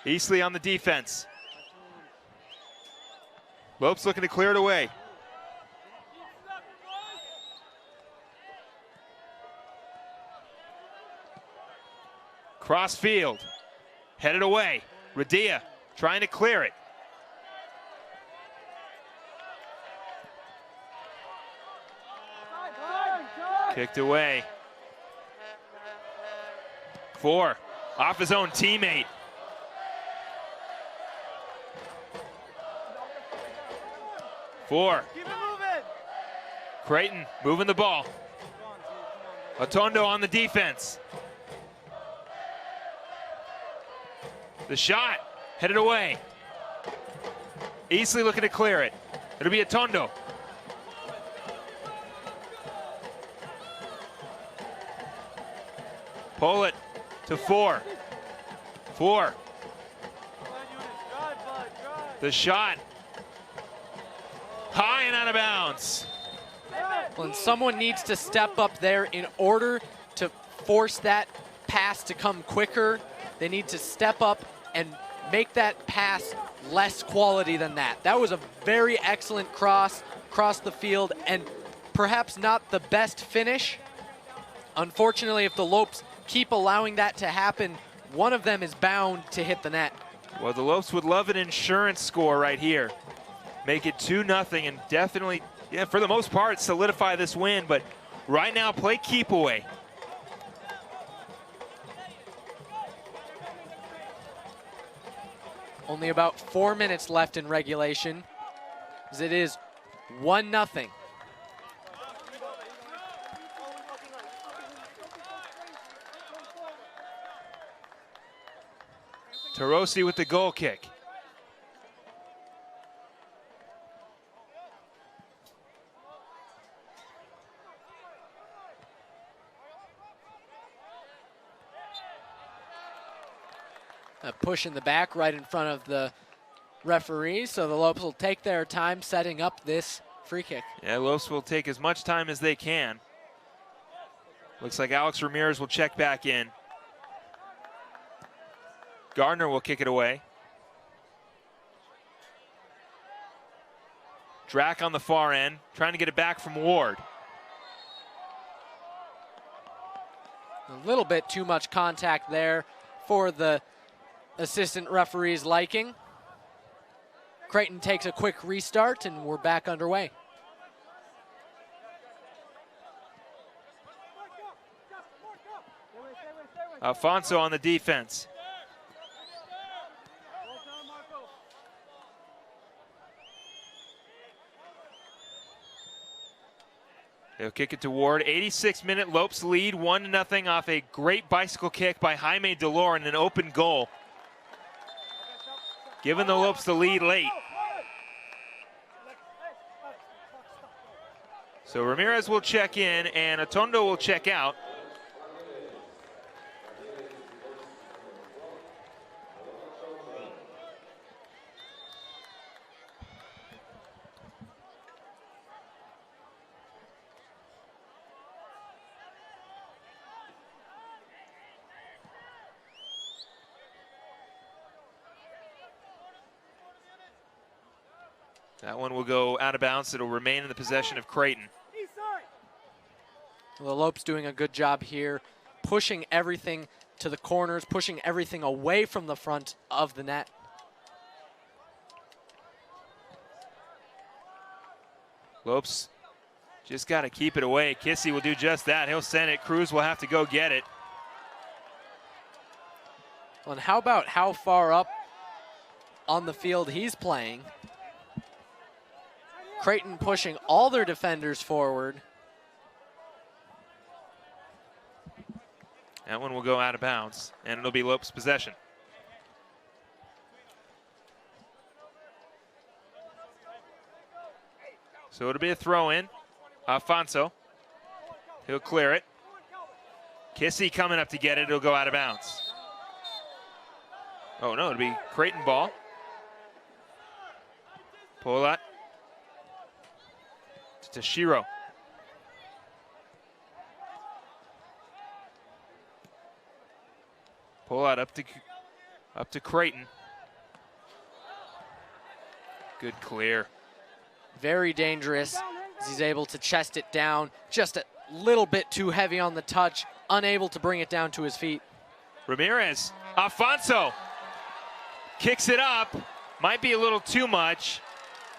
Eastley on the defense. Lopes looking to clear it away. Cross field, headed away. Radia trying to clear it. Kicked away. 4, off his own teammate. Keep it moving. Creighton moving the ball. Atondo on the defense. The shot, headed away. Eastley looking to clear it. It'll be Atondo. Pull it to 4. 4. The shot. High and out of bounds. Well, and someone needs to step up there in order to force that pass to come quicker. They need to step up and make that pass less quality than that. That was a very excellent cross across the field and perhaps not the best finish. Unfortunately, if the Lopes keep allowing that to happen, one of them is bound to hit the net. Well, the Lopes would love an insurance score right here. Make it 2-0 and definitely, yeah, for the most part, solidify this win. But right now, play keep away. Only about 4 minutes left in regulation, as it is 1-0. Tarosi with the goal kick. A push in the back right in front of the referee, so the Lopes will take their time setting up this free kick. Yeah, Lopes will take as much time as they can. Looks like Alex Ramirez will check back in. Gardner will kick it away. Drack on the far end, trying to get it back from Ward. A little bit too much contact there for the assistant referee's liking. Creighton takes a quick restart and we're back underway. Alfonso on the defense. They'll kick it to Ward. 86-minute Lopes lead, 1-0 off a great bicycle kick by Jaime Delor and an open goal. Giving the Lopes the lead late. So Ramirez will check in and Atondo will check out. That one will go out of bounds. It'll remain in the possession of Creighton. Well, the Lopes doing a good job here, pushing everything to the corners, pushing everything away from the front of the net. Lopes just got to keep it away. Kissy will do just that. He'll send it. Cruz will have to go get it. Well, and how about how far up on the field he's playing? Creighton pushing all their defenders forward. That one will go out of bounds, and it'll be Lopes' possession. So it'll be a throw in. Alfonso. He'll clear it. Kissy coming up to get it. It'll go out of bounds. Oh, no, it'll be Creighton ball. Polat. To Shiro. Polat up to Creighton. Good clear. Very dangerous as he's able to chest it down. Just a little bit too heavy on the touch, unable to bring it down to his feet. Ramirez, Alfonso kicks it up. Might be a little too much.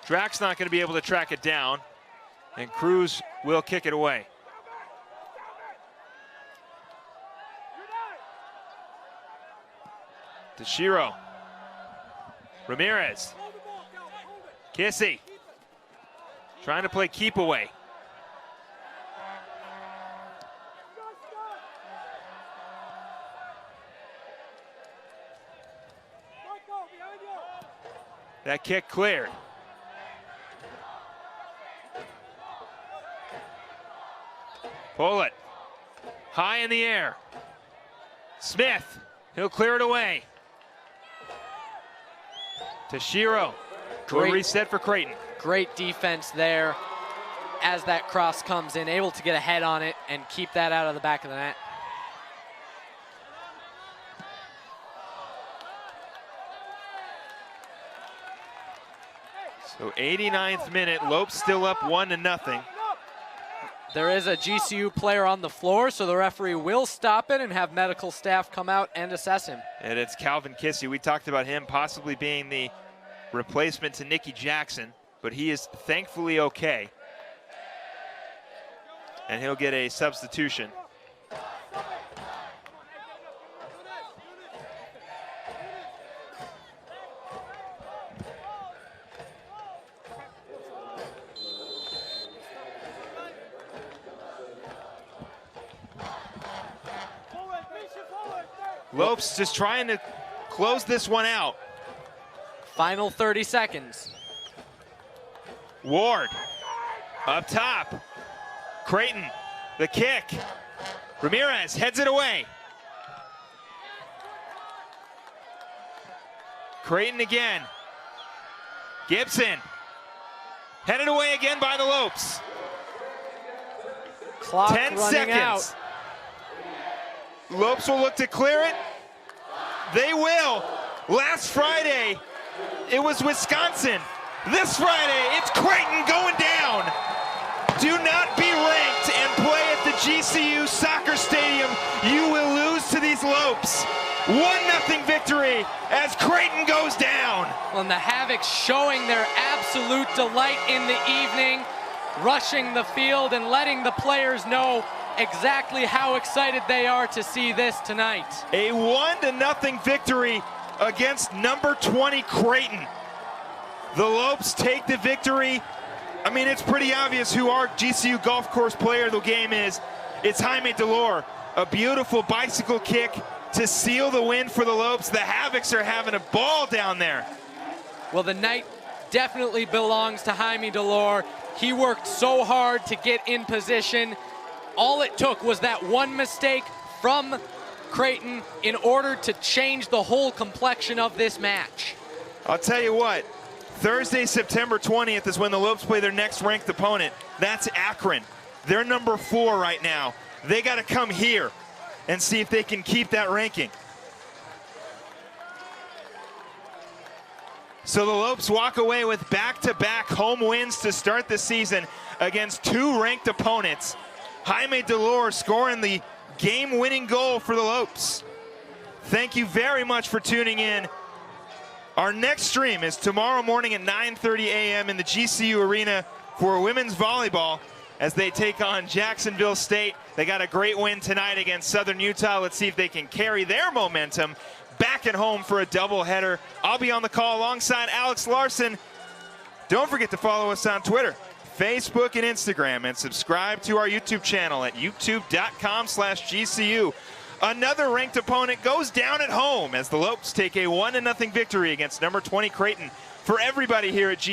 Drack's not going to be able to track it down, and Cruz will kick it away. To Shiro. Ramirez. Kissy. Trying to play keep away. That kick cleared. Pull it. High in the air. Smith. He'll clear it away. To Shiro. Great reset for Creighton. Great defense there as that cross comes in, able to get a head on it and keep that out of the back of the net. So 89th minute, Lopes still up 1-0. There is a GCU player on the floor, so the referee will stop it and have medical staff come out and assess him. And it's Calvin Kissy. We talked about him possibly being the replacement to Nicky Jackson, but he is thankfully okay. And he'll get a substitution. Lopes just trying to close this one out. Final 30 seconds. Ward up top. Creighton, the kick. Ramirez heads it away. Creighton again. Gibson headed away again by the Lopes. Clock 10 running seconds. out. Lopes will look to clear it. They will. Last Friday, it was Wisconsin. This Friday, it's Creighton going down. Do not be ranked and play at the GCU soccer stadium. You will lose to these Lopes. 1-0 victory as Creighton goes down. Well, and the Havocs showing their absolute delight in the evening, rushing the field and letting the players know exactly how excited they are to see this tonight. A 1-0 victory against number 20 Creighton. The Lopes take the victory. I mean, it's pretty obvious who our GCU golf course player of the game is. It's Jaime Delore. A beautiful bicycle kick to seal the win for the Lopes. The Havocs are having a ball down there. Well, the night definitely belongs to Jaime Delore. He worked so hard to get in position. All it took was that one mistake from Creighton in order to change the whole complexion of this match. I'll tell you what, Thursday, September 20th is when the Lopes play their next ranked opponent. That's Akron. They're number 4 right now. They got to come here and see if they can keep that ranking. So the Lopes walk away with back-to-back home wins to start the season against 2 ranked opponents. Jaime Delore scoring the game-winning goal for the Lopes. Thank you very much for tuning in. Our next stream is tomorrow morning at 9:30 a.m. in the GCU Arena for women's volleyball as they take on Jacksonville State. They got a great win tonight against Southern Utah. Let's see if they can carry their momentum back at home for a doubleheader. I'll be on the call alongside Alex Larson. Don't forget to follow us on Twitter, Facebook, and Instagram, and subscribe to our YouTube channel at youtube.com/GCU. Another ranked opponent goes down at home as the Lopes take a 1-0 victory against number 20 Creighton. For everybody here at GCU,